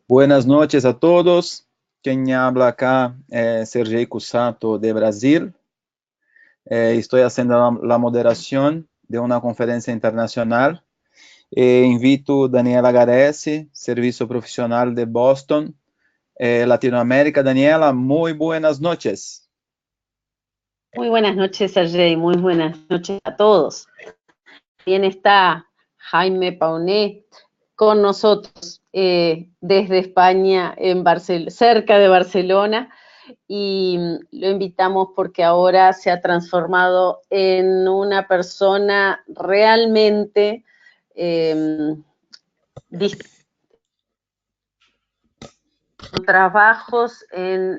Buenas noches a todos. Quien habla acá es Sergei Cusato de Brasil. Estoy haciendo la moderación de una conferencia internacional. Invito a Daniela Garesi, Servicio Profesional de Boston, Latinoamérica. Daniela, muy buenas noches. Muy buenas noches, Sergey. Muy buenas noches a todos. También está Jaime Paunet con nosotros desde España, cerca de Barcelona, y lo invitamos porque ahora se ha transformado en una persona realmente trabajos en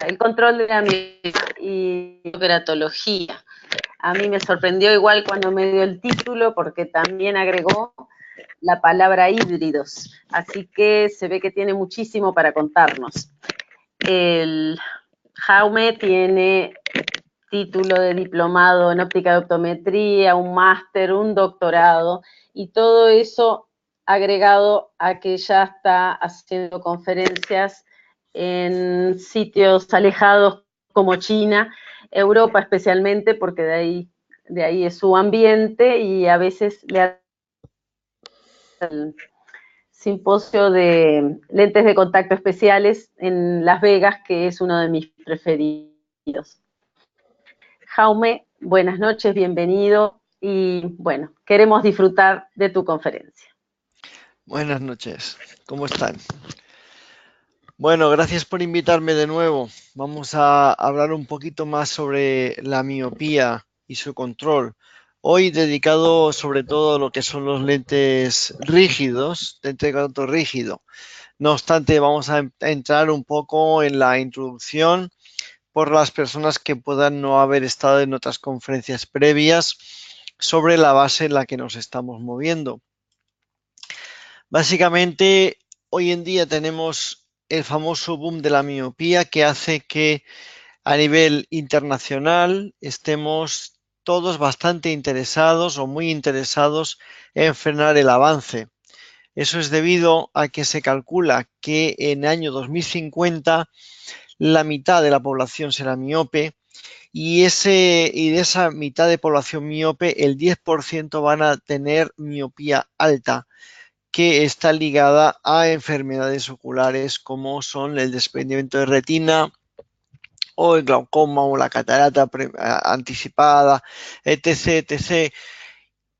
el control de la miopía y geratología. A mí me sorprendió igual cuando me dio el título porque también agregó la palabra híbridos, así que se ve que tiene muchísimo para contarnos. El Jaume tiene título de diplomado en óptica de optometría, un máster, un doctorado, y todo eso agregado a que ya está haciendo conferencias en sitios alejados como China, Europa especialmente, porque de ahí es su ambiente, y a veces le ha el simposio de lentes de contacto especiales en Las Vegas, que es uno de mis preferidos. Jaume, buenas noches, bienvenido, y bueno, queremos disfrutar de tu conferencia. Buenas noches, ¿cómo están? Bueno, gracias por invitarme de nuevo. Vamos a hablar un poquito más sobre la miopía y su control. Hoy dedicado sobre todo a lo que son los lentes rígidos, lente de contacto rígido. No obstante, vamos a entrar un poco en la introducción por las personas que puedan no haber estado en otras conferencias previas sobre la base en la que nos estamos moviendo. Básicamente, hoy en día tenemos el famoso boom de la miopía que hace que a nivel internacional estemos todos bastante interesados o muy interesados en frenar el avance. Eso es debido a que se calcula que en el año 2050 la mitad de la población será miope y de esa mitad de población miope el 10% van a tener miopía alta, que está ligada a enfermedades oculares como son el desprendimiento de retina o el glaucoma o la catarata anticipada, etc., etc.,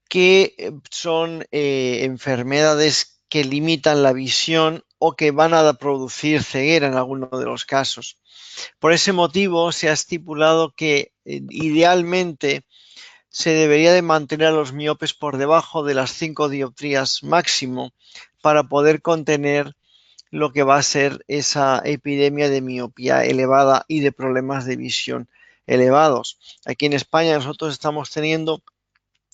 que son enfermedades que limitan la visión o que van a producir ceguera en algunos de los casos. Por ese motivo se ha estipulado que idealmente se debería de mantener a los miopes por debajo de las 5 dioptrías máximo para poder contener lo que va a ser esa epidemia de miopía elevada y de problemas de visión elevados. Aquí en España nosotros estamos teniendo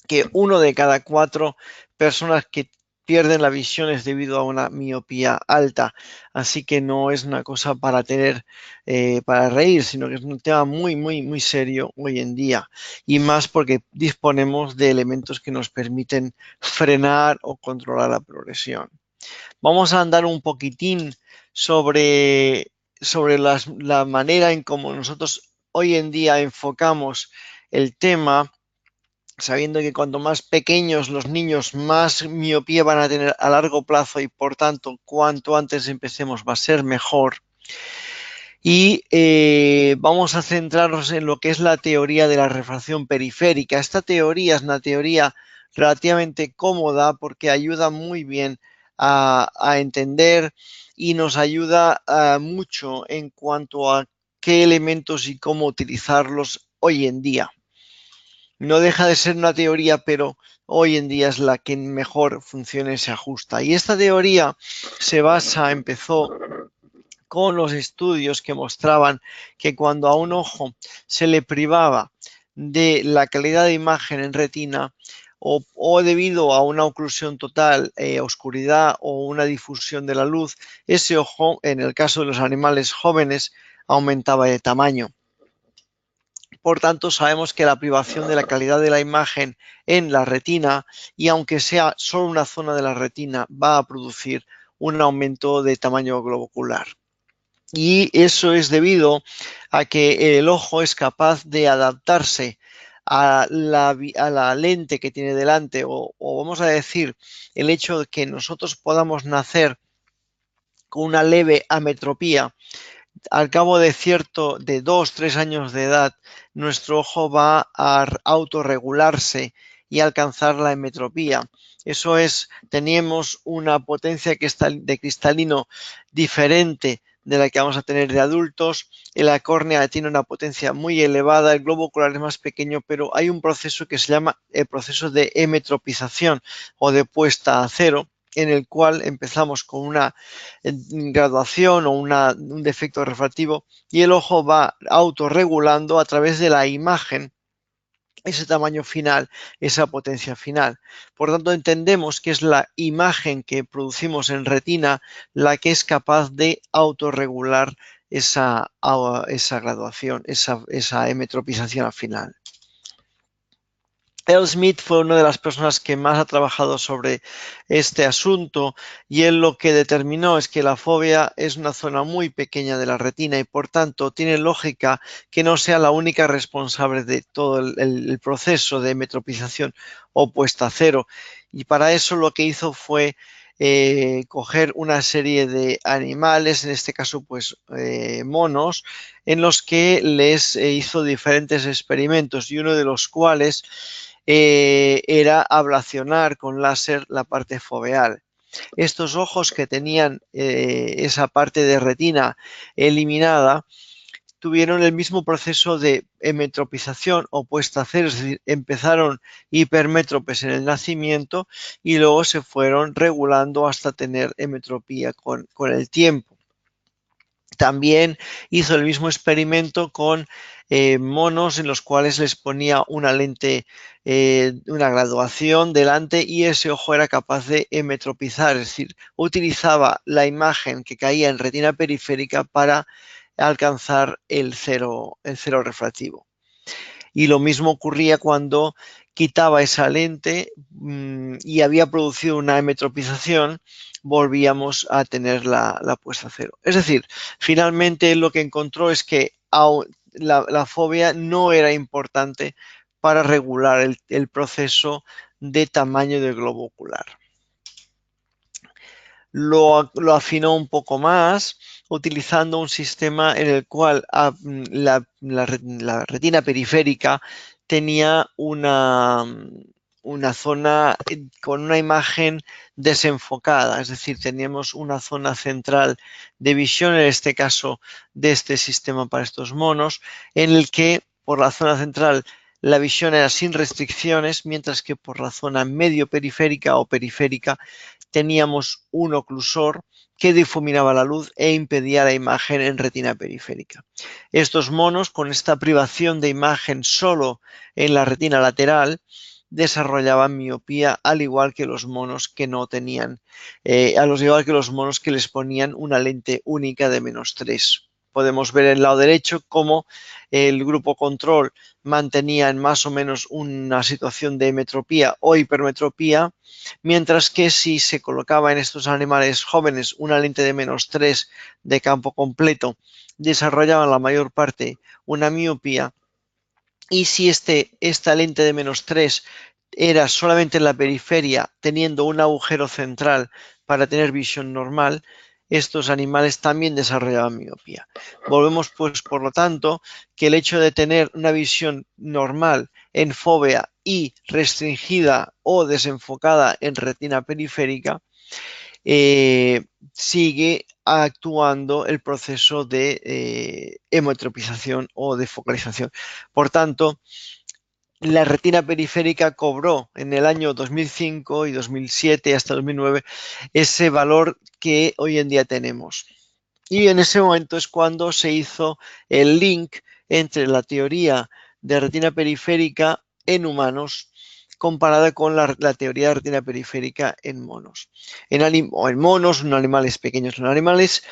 que 1 de cada 4 personas que pierden la visión es debido a una miopía alta, así que no es una cosa para tener, para reír, sino que es un tema muy, muy, muy serio hoy en día, y más porque disponemos de elementos que nos permiten frenar o controlar la progresión. Vamos a andar un poquitín sobre la manera en cómo nosotros hoy en día enfocamos el tema, sabiendo que cuanto más pequeños los niños, más miopía van a tener a largo plazo y por tanto, cuanto antes empecemos va a ser mejor. Y vamos a centrarnos en lo que es la teoría de la refracción periférica. Esta teoría es una teoría relativamente cómoda porque ayuda muy bien a entender y nos ayuda mucho en cuanto a qué elementos y cómo utilizarlos hoy en día. No deja de ser una teoría, pero hoy en día es la que mejor funciona y se ajusta. Y esta teoría empezó con los estudios que mostraban que cuando a un ojo se le privaba de la calidad de imagen en retina o debido a una oclusión total, oscuridad o una difusión de la luz, ese ojo, en el caso de los animales jóvenes, aumentaba de tamaño. Por tanto, sabemos que la privación de la calidad de la imagen en la retina, y aunque sea solo una zona de la retina, va a producir un aumento de tamaño globo ocular. Y eso es debido a que el ojo es capaz de adaptarse a la lente que tiene delante, o vamos a decir, el hecho de que nosotros podamos nacer con una leve ametropía. Al cabo de 2-3 años de edad, nuestro ojo va a autorregularse y alcanzar la emetropía. Eso es, teníamos una potencia de cristalino diferente de la que vamos a tener de adultos. La córnea tiene una potencia muy elevada, el globo ocular es más pequeño, pero hay un proceso que se llama el proceso de emetropización o de puesta a cero, en el cual empezamos con una graduación o un defecto refractivo y el ojo va autorregulando a través de la imagen ese tamaño final, esa potencia final. Por tanto, entendemos que es la imagen que producimos en retina la que es capaz de autorregular esa graduación, esa emetropización al final. Earl Smith fue una de las personas que más ha trabajado sobre este asunto y él lo que determinó es que la fóvea es una zona muy pequeña de la retina y por tanto tiene lógica que no sea la única responsable de todo el proceso de metropización o puesta a cero. Y para eso lo que hizo fue coger una serie de animales, en este caso pues monos, en los que les hizo diferentes experimentos y uno de los cuales era ablacionar con láser la parte foveal. Estos ojos que tenían esa parte de retina eliminada tuvieron el mismo proceso de emetropización o puesta a cero, es decir, empezaron hipermétropes en el nacimiento y luego se fueron regulando hasta tener emetropía con el tiempo. También hizo el mismo experimento con monos en los cuales les ponía una lente, una graduación delante y ese ojo era capaz de emetropizar, es decir, utilizaba la imagen que caía en retina periférica para alcanzar el cero refractivo. Y lo mismo ocurría cuando quitaba esa lente y había producido una emetropización, volvíamos a tener la puesta a cero. Es decir, finalmente lo que encontró es que la fóvea no era importante para regular el proceso de tamaño del globo ocular. Lo afinó un poco más utilizando un sistema en el cual la retina periférica tenía una zona con una imagen desenfocada, es decir, teníamos una zona central de visión, en este caso de este sistema para estos monos, en el que por la zona central la visión era sin restricciones, mientras que por la zona medio periférica o periférica teníamos un oclusor que difuminaba la luz e impedía la imagen en retina periférica. Estos monos, con esta privación de imagen solo en la retina lateral, desarrollaban miopía, al igual que los monos que no tenían, igual que los monos que les ponían una lente única de -3. Podemos ver en el lado derecho cómo el grupo control mantenía en más o menos una situación de metropía o hipermetropía, mientras que si se colocaba en estos animales jóvenes una lente de -3 de campo completo, desarrollaban la mayor parte una miopía. Y si esta lente de -3 era solamente en la periferia, teniendo un agujero central para tener visión normal, estos animales también desarrollaban miopía. Volvemos pues, por lo tanto, que el hecho de tener una visión normal en fóvea y restringida o desenfocada en retina periférica, sigue actuando el proceso de hemetropización o de focalización. Por tanto, la retina periférica cobró en el año 2005 y 2007 hasta 2009 ese valor que hoy en día tenemos. Y en ese momento es cuando se hizo el link entre la teoría de retina periférica en humanos comparada con la teoría de retina periférica en monos. En monos, en animales pequeños, en animales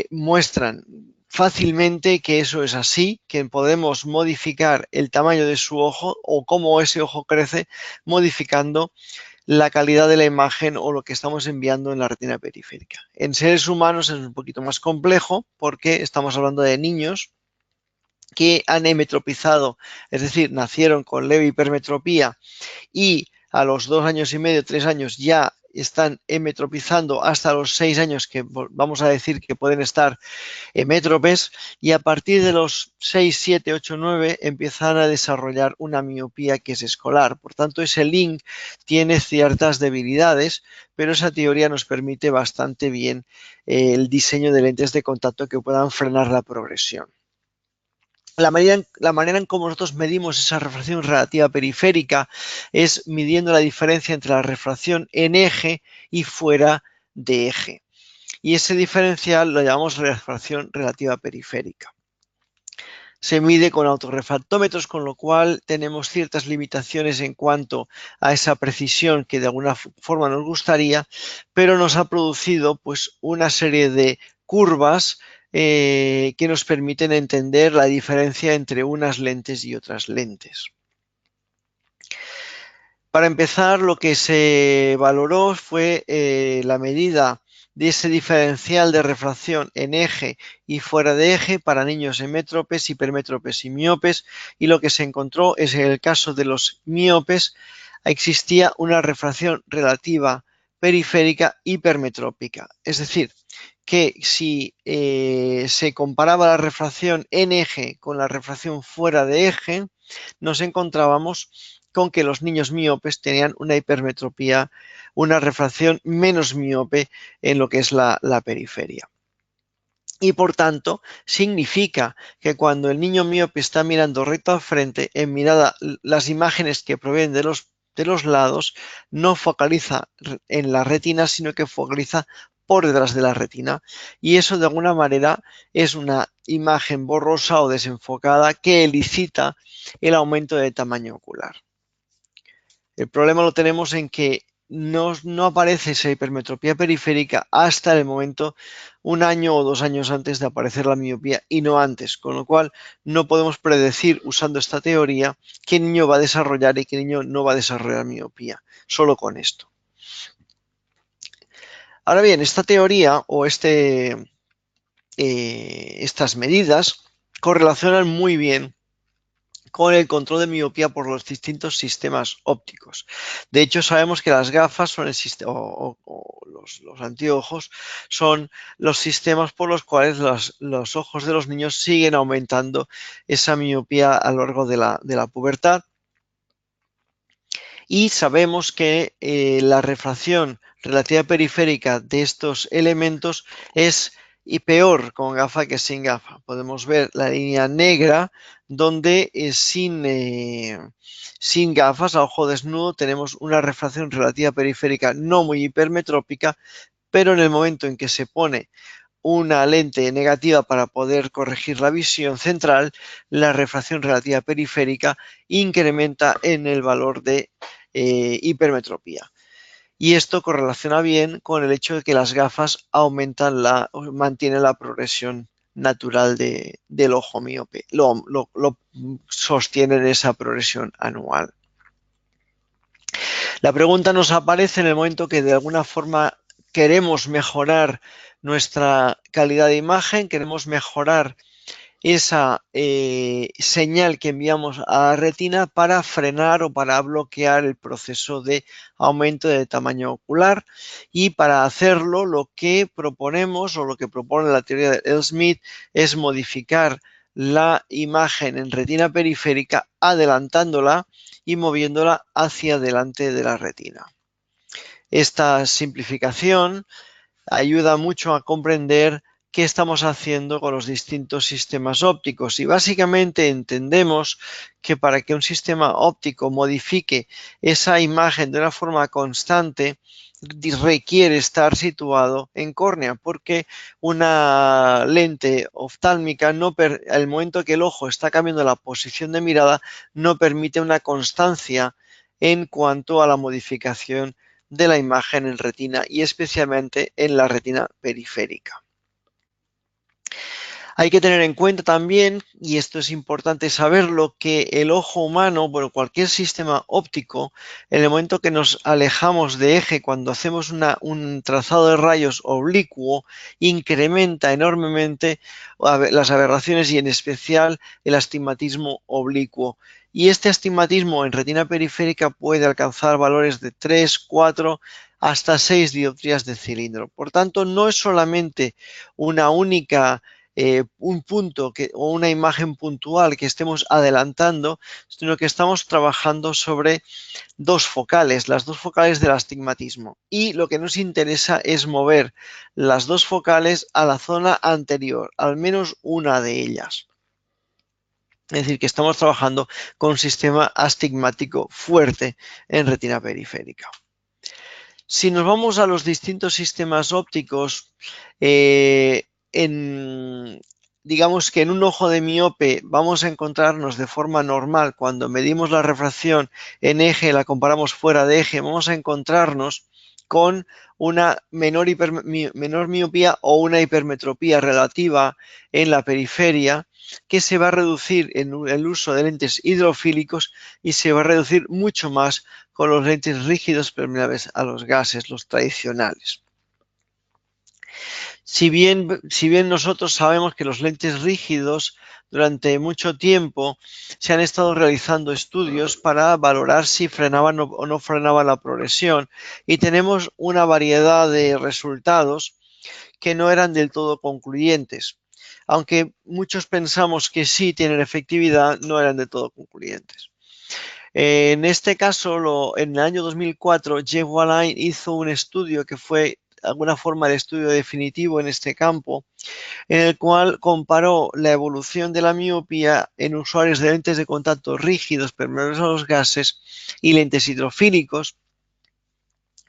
muestran fácilmente que eso es así, que podemos modificar el tamaño de su ojo o cómo ese ojo crece modificando la calidad de la imagen o lo que estamos enviando en la retina periférica. En seres humanos es un poquito más complejo porque estamos hablando de niños que han emetropizado, es decir, nacieron con leve hipermetropía y a los 2 años y medio, 3 años ya están emetropizando hasta los 6 años, que vamos a decir que pueden estar emétropes, y a partir de los 6, 7, 8, 9 empiezan a desarrollar una miopía que es escolar. Por tanto, ese link tiene ciertas debilidades, pero esa teoría nos permite bastante bien el diseño de lentes de contacto que puedan frenar la progresión. La manera en cómo nosotros medimos esa refracción relativa periférica es midiendo la diferencia entre la refracción en eje y fuera de eje. Y ese diferencial lo llamamos refracción relativa periférica. Se mide con autorrefractómetros, con lo cual tenemos ciertas limitaciones en cuanto a esa precisión que de alguna forma nos gustaría, pero nos ha producido pues una serie de curvas que nos permiten entender la diferencia entre unas lentes y otras lentes. Para empezar, lo que se valoró fue la medida de ese diferencial de refracción en eje y fuera de eje para niños emétropes, hipermétropes y miopes, y lo que se encontró es que en el caso de los miopes existía una refracción relativa periférica hipermetrópica, es decir, que si se comparaba la refracción en eje con la refracción fuera de eje, nos encontrábamos con que los niños miopes tenían una hipermetropía, una refracción menos miope en lo que es la periferia. Y por tanto, significa que cuando el niño miope está mirando recto al frente, en mirada, las imágenes que provienen de los lados no focaliza en la retina, sino que focaliza por detrás de la retina. Y eso de alguna manera es una imagen borrosa o desenfocada que elicita el aumento de tamaño ocular. El problema lo tenemos en que no aparece esa hipermetropía periférica hasta el momento 1 año o 2 años antes de aparecer la miopía y no antes, con lo cual no podemos predecir usando esta teoría qué niño va a desarrollar y qué niño no va a desarrollar miopía, solo con esto. Ahora bien, esta teoría o estas medidas correlacionan muy bien con el control de miopía por los distintos sistemas ópticos. De hecho, sabemos que las gafas son el sistema, los anteojos son los sistemas por los cuales los ojos de los niños siguen aumentando esa miopía a lo largo de la pubertad. Y sabemos que la refracción relativa periférica de estos elementos es peor con gafa que sin gafa. Podemos ver la línea negra donde sin gafas a ojo desnudo tenemos una refracción relativa periférica no muy hipermetrópica, pero en el momento en que se pone una lente negativa para poder corregir la visión central, la refracción relativa periférica incrementa en el valor de hipermetropía. Y esto correlaciona bien con el hecho de que las gafas mantienen la progresión natural del ojo miope, lo sostienen esa progresión anual. La pregunta nos aparece en el momento que de alguna forma queremos mejorar nuestra calidad de imagen, queremos mejorar esa señal que enviamos a la retina para frenar o para bloquear el proceso de aumento de tamaño ocular, y para hacerlo lo que proponemos o lo que propone la teoría de L-Smith es modificar la imagen en retina periférica adelantándola y moviéndola hacia delante de la retina. Esta simplificación ayuda mucho a comprender qué estamos haciendo con los distintos sistemas ópticos, y básicamente entendemos que para que un sistema óptico modifique esa imagen de una forma constante requiere estar situado en córnea, porque una lente oftálmica al momento que el ojo está cambiando la posición de mirada no permite una constancia en cuanto a la modificación de la imagen en retina y especialmente en la retina periférica. Hay que tener en cuenta también, y esto es importante saberlo, que el ojo humano, bueno, cualquier sistema óptico, en el momento que nos alejamos de eje, cuando hacemos un trazado de rayos oblicuo, incrementa enormemente las aberraciones y en especial el astigmatismo oblicuo. Y este astigmatismo en retina periférica puede alcanzar valores de 3, 4, hasta 6 dioptrías de cilindro. Por tanto, no es solamente una única un punto o una imagen puntual que estemos adelantando, sino que estamos trabajando sobre dos focales, las dos focales del astigmatismo. Y lo que nos interesa es mover las dos focales a la zona anterior, al menos una de ellas. Es decir, que estamos trabajando con un sistema astigmático fuerte en retina periférica. Si nos vamos a los distintos sistemas ópticos, digamos que en un ojo de miope vamos a encontrarnos de forma normal, cuando medimos la refracción en eje, la comparamos fuera de eje, vamos a encontrarnos con una menor miopía o una hipermetropía relativa en la periferia, que se va a reducir en el uso de lentes hidrofílicos y se va a reducir mucho más con los lentes rígidos permeables a los gases, los tradicionales. Si bien nosotros sabemos que los lentes rígidos durante mucho tiempo se han estado realizando estudios para valorar si frenaban o no frenaban la progresión, y tenemos una variedad de resultados que no eran del todo concluyentes. Aunque muchos pensamos que sí tienen efectividad, no eran del todo concluyentes. En este caso, en el año 2004, Jeff Walline hizo un estudio que fue de alguna forma el estudio definitivo en este campo, en el cual comparó la evolución de la miopía en usuarios de lentes de contacto rígidos permeables a los gases y lentes hidrofílicos.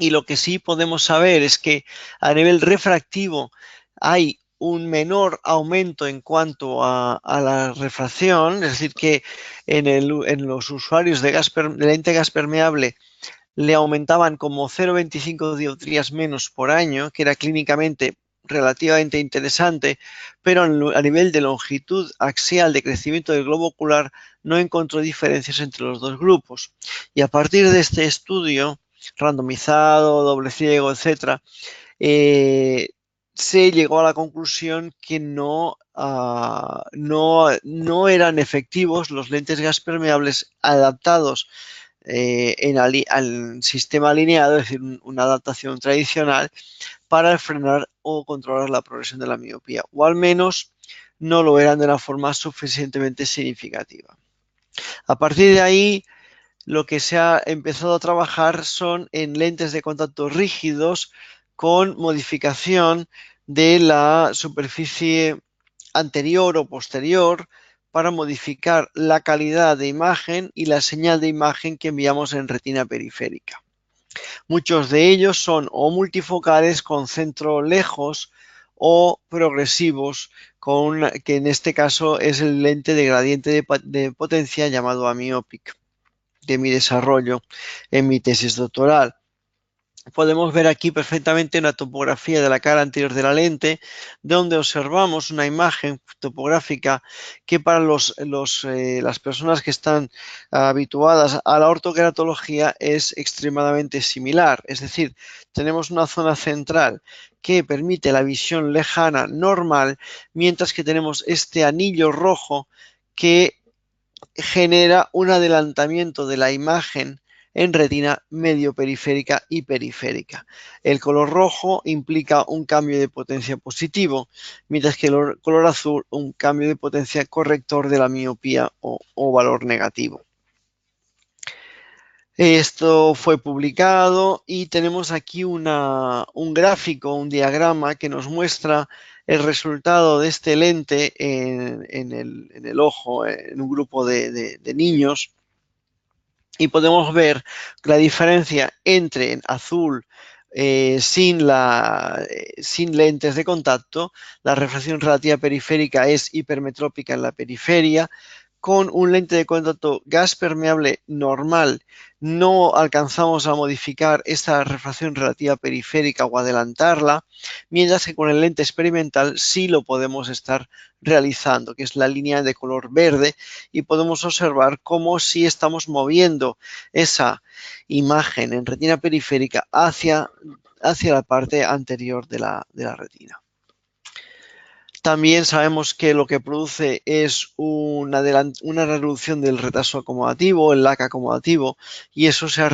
Y lo que sí podemos saber es que a nivel refractivo hay un menor aumento en cuanto a la refracción, es decir, que en los usuarios de lente gas permeable le aumentaban como 0,25 dioptrías menos por año, que era clínicamente relativamente interesante, pero a nivel de longitud axial de crecimiento del globo ocular no encontró diferencias entre los dos grupos. Y a partir de este estudio randomizado, doble ciego, etcétera, se llegó a la conclusión que no eran efectivos los lentes gas permeables adaptados al sistema alineado, es decir, una adaptación tradicional para frenar o controlar la progresión de la miopía, o al menos no lo eran de una forma suficientemente significativa. A partir de ahí, lo que se ha empezado a trabajar son en lentes de contacto rígidos con modificación de la superficie anterior o posterior para modificar la calidad de imagen y la señal de imagen que enviamos en retina periférica. Muchos de ellos son o multifocales con centro lejos o progresivos, que en este caso es el lente de gradiente de potencia llamado amiopic, de mi desarrollo en mi tesis doctoral. Podemos ver aquí perfectamente una topografía de la cara anterior de la lente, donde observamos una imagen topográfica que para las personas que están habituadas a la ortokeratología es extremadamente similar. Es decir, tenemos una zona central que permite la visión lejana normal, mientras que tenemos este anillo rojo que genera un adelantamiento de la imagen en retina medio periférica y periférica. El color rojo implica un cambio de potencia positivo, mientras que el color azul un cambio de potencia corrector de la miopía o valor negativo. Esto fue publicado y tenemos aquí un gráfico, un diagrama que nos muestra el resultado de este lente en el ojo, en un grupo de niños. Y podemos ver la diferencia entre en azul sin lentes de contacto. La refracción relativa periférica es hipermetrópica en la periferia, con un lente de contacto gas permeable normal no alcanzamos a modificar esta refracción relativa periférica o adelantarla, mientras que con el lente experimental sí lo podemos estar realizando, que es la línea de color verde, y podemos observar cómo si estamos moviendo esa imagen en retina periférica hacia la parte anterior de la retina. También sabemos que lo que produce es una reducción del retraso acomodativo, el lag acomodativo, y eso se ha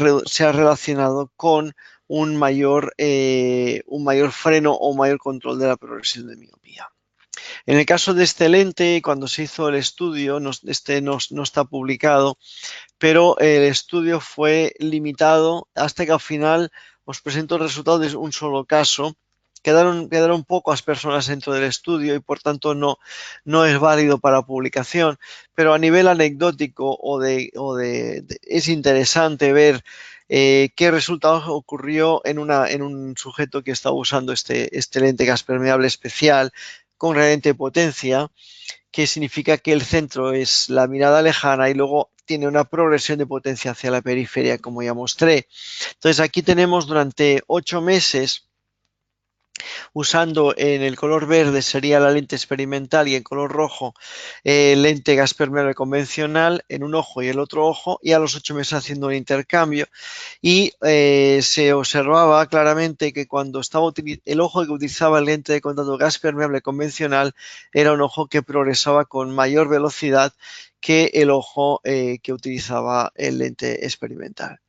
relacionado con un mayor freno o mayor control de la progresión de miopía. En el caso de este lente, cuando se hizo el estudio, no está publicado, pero el estudio fue limitado hasta que al final os presento el resultado de un solo caso. Quedaron pocas personas dentro del estudio y por tanto no es válido para publicación, pero a nivel anecdótico es interesante ver qué resultados ocurrió en un sujeto que estaba usando este lente gas permeable especial con gradiente de potencia, que significa que el centro es la mirada lejana y luego tiene una progresión de potencia hacia la periferia, como ya mostré. Entonces aquí tenemos durante 8 meses, usando en el color verde sería la lente experimental y en color rojo lente gas permeable convencional en un ojo y el otro ojo, y a los 8 meses haciendo un intercambio, y se observaba claramente que cuando estaba el ojo que utilizaba el lente de contacto gas permeable convencional era un ojo que progresaba con mayor velocidad que el ojo que utilizaba el lente experimental.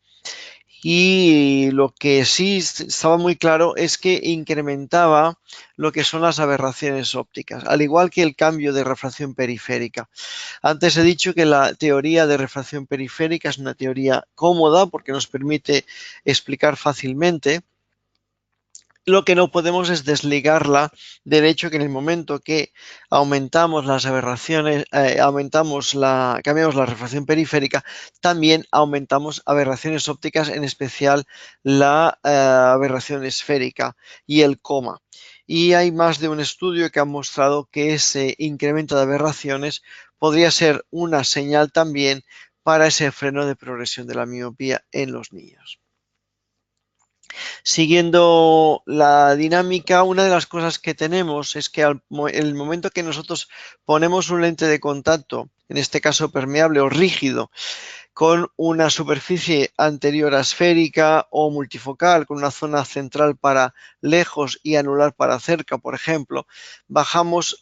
Y lo que sí estaba muy claro es que incrementaba lo que son las aberraciones ópticas, al igual que el cambio de refracción periférica. Antes he dicho que la teoría de refracción periférica es una teoría cómoda porque nos permite explicar fácilmente. Lo que no podemos es desligarla del hecho que en el momento que aumentamos las aberraciones, cambiamos la refracción periférica, también aumentamos aberraciones ópticas, en especial la aberración esférica y el coma. Y hay más de un estudio que ha mostrado que ese incremento de aberraciones podría ser una señal también para ese freno de progresión de la miopía en los niños. Siguiendo la dinámica, una de las cosas que tenemos es que el momento que nosotros ponemos un lente de contacto, en este caso permeable o rígido, con una superficie anterior esférica o multifocal, con una zona central para lejos y anular para cerca, por ejemplo, bajamos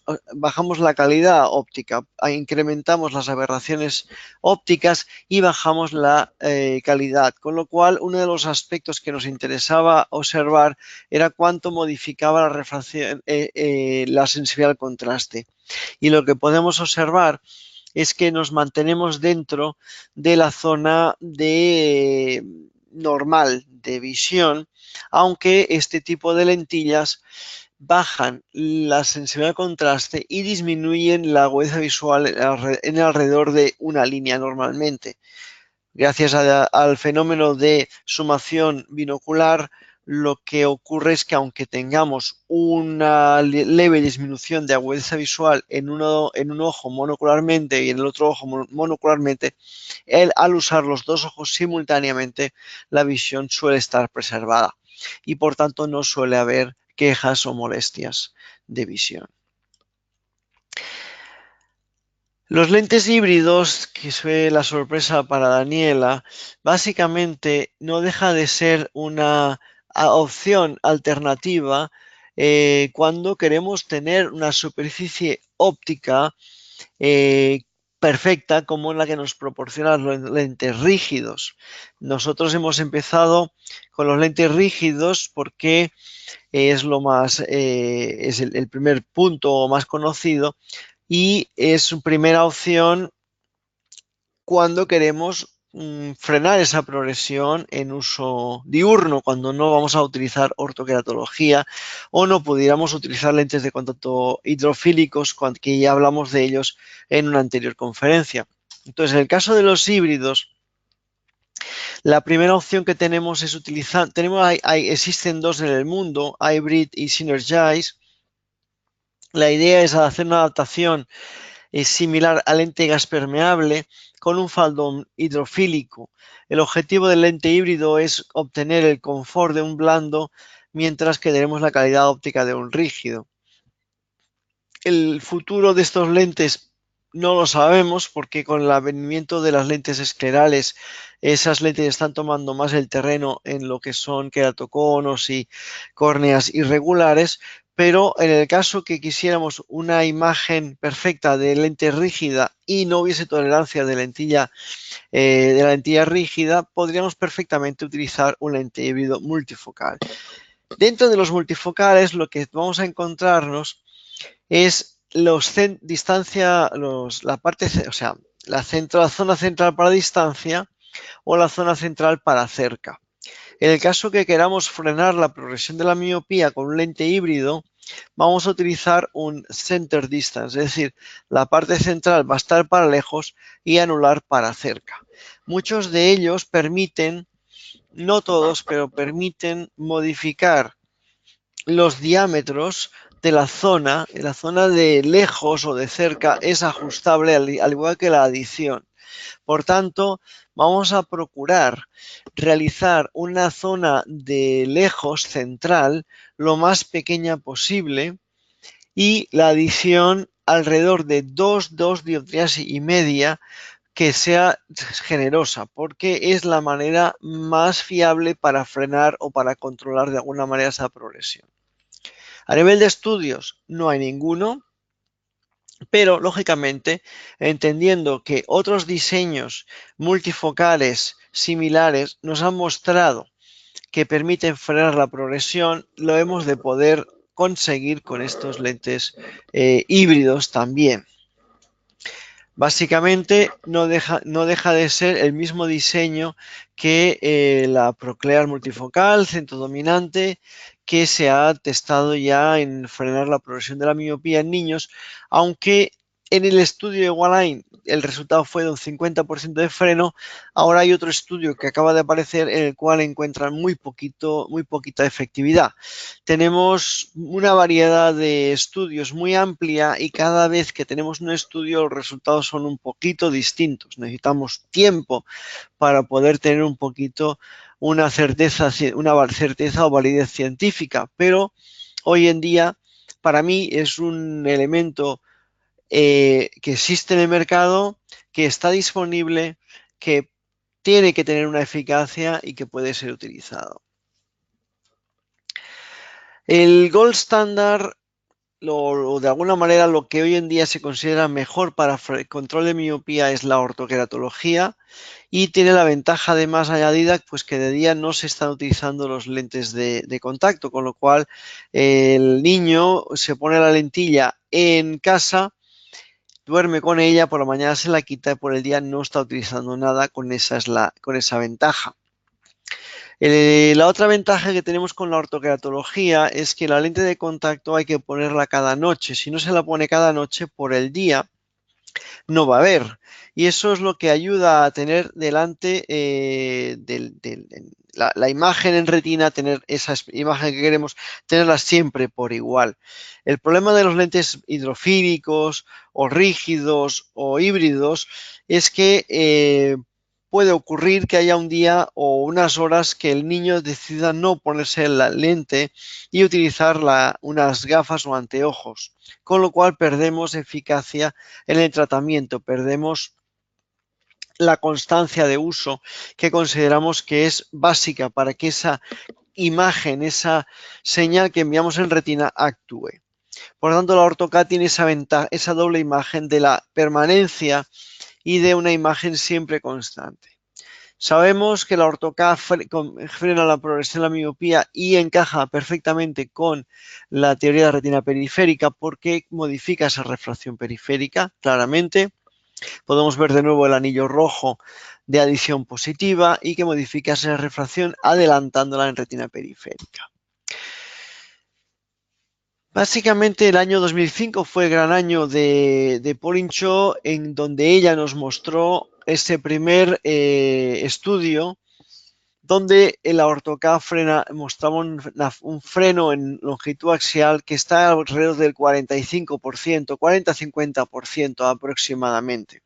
la calidad óptica, incrementamos las aberraciones ópticas y bajamos la calidad, con lo cual uno de los aspectos que nos interesaba observar era cuánto modificaba la refracción, la sensibilidad al contraste. Y lo que podemos observar es que nos mantenemos dentro de la zona normal de visión, aunque este tipo de lentillas bajan la sensibilidad al contraste y disminuyen la agudeza visual en alrededor de una línea normalmente. Gracias al fenómeno de sumación binocular, lo que ocurre es que aunque tengamos una leve disminución de agudeza visual en un ojo monocularmente y en el otro ojo monocularmente, al usar los dos ojos simultáneamente, la visión suele estar preservada y por tanto no suele haber quejas o molestias de visión. Los lentes híbridos, que fue la sorpresa para Daniela, básicamente no deja de ser una opción alternativa cuando queremos tener una superficie óptica perfecta como la que nos proporcionan los lentes rígidos. Nosotros hemos empezado con los lentes rígidos porque es el primer punto más conocido y es su primera opción cuando queremos frenar esa progresión en uso diurno, cuando no vamos a utilizar ortoqueratología o no pudiéramos utilizar lentes de contacto hidrofílicos, que ya hablamos de ellos en una anterior conferencia. Entonces, en el caso de los híbridos, la primera opción que tenemos es utilizar, existen dos en el mundo, Hybrid y Synergize. La idea es hacer una adaptación es similar a lente gas permeable con un faldón hidrofílico. El objetivo del lente híbrido es obtener el confort de un blando mientras que tenemos la calidad óptica de un rígido. El futuro de estos lentes no lo sabemos porque con el advenimiento de las lentes esclerales, esas lentes están tomando más el terreno en lo que son queratoconos y córneas irregulares, pero en el caso que quisiéramos una imagen perfecta de lente rígida y no hubiese tolerancia de la lentilla rígida, podríamos perfectamente utilizar un lente híbrido multifocal. Dentro de los multifocales lo que vamos a encontrarnos es la zona central para distancia o la zona central para cerca. En el caso que queramos frenar la progresión de la miopía con un lente híbrido, vamos a utilizar un center distance, es decir, la parte central va a estar para lejos y anular para cerca. Muchos de ellos permiten, no todos, pero permiten modificar los diámetros de la zona de lejos o de cerca es ajustable al igual que la adición. Por tanto, vamos a procurar realizar una zona de lejos central lo más pequeña posible y la adición alrededor de 2 dioptrías y media que sea generosa, porque es la manera más fiable para frenar o para controlar de alguna manera esa progresión. A nivel de estudios no hay ninguno, pero lógicamente entendiendo que otros diseños multifocales similares nos han mostrado que permiten frenar la progresión, lo hemos de poder conseguir con estos lentes híbridos también. Básicamente no deja de ser el mismo diseño que la Proclear multifocal, centro dominante, que se ha testado ya en frenar la progresión de la miopía en niños, aunque en el estudio de Walline el resultado fue de un 50% de freno. Ahora hay otro estudio que acaba de aparecer en el cual encuentran muy poquita efectividad. Tenemos una variedad de estudios muy amplia y cada vez que tenemos un estudio los resultados son un poquito distintos. Necesitamos tiempo para poder tener un poquito una certeza o validez científica, pero hoy en día para mí es un elemento que existe en el mercado, que está disponible, que tiene que tener una eficacia y que puede ser utilizado. El gold standard, o de alguna manera lo que hoy en día se considera mejor para control de miopía es la ortoqueratología y tiene la ventaja además añadida pues que de día no se están utilizando los lentes de contacto, con lo cual el niño se pone la lentilla en casa, duerme con ella, por la mañana se la quita y por el día no está utilizando nada con esa ventaja. La otra ventaja que tenemos con la ortoqueratología es que la lente de contacto hay que ponerla cada noche. Si no se la pone cada noche, por el día no va a ver. Y eso es lo que ayuda a tener delante la imagen en retina, tener esa imagen que queremos, tenerla siempre por igual. El problema de los lentes hidrofílicos o rígidos o híbridos es que puede ocurrir que haya un día o unas horas que el niño decida no ponerse la lente y utilizar unas gafas o anteojos, con lo cual perdemos eficacia en el tratamiento, perdemos la constancia de uso que consideramos que es básica para que esa imagen, esa señal que enviamos en retina actúe. Por lo tanto, la Orto-K tiene esa doble imagen de la permanencia y de una imagen siempre constante. Sabemos que la Orto-K frena la progresión de la miopía y encaja perfectamente con la teoría de la retina periférica porque modifica esa refracción periférica claramente. Podemos ver de nuevo el anillo rojo de adición positiva y que modifica esa refracción adelantándola en retina periférica. Básicamente el año 2005 fue el gran año de Pauline Cho, en donde ella nos mostró ese primer estudio donde la orto-K mostraba un freno en longitud axial que está alrededor del 45%, 40-50% aproximadamente.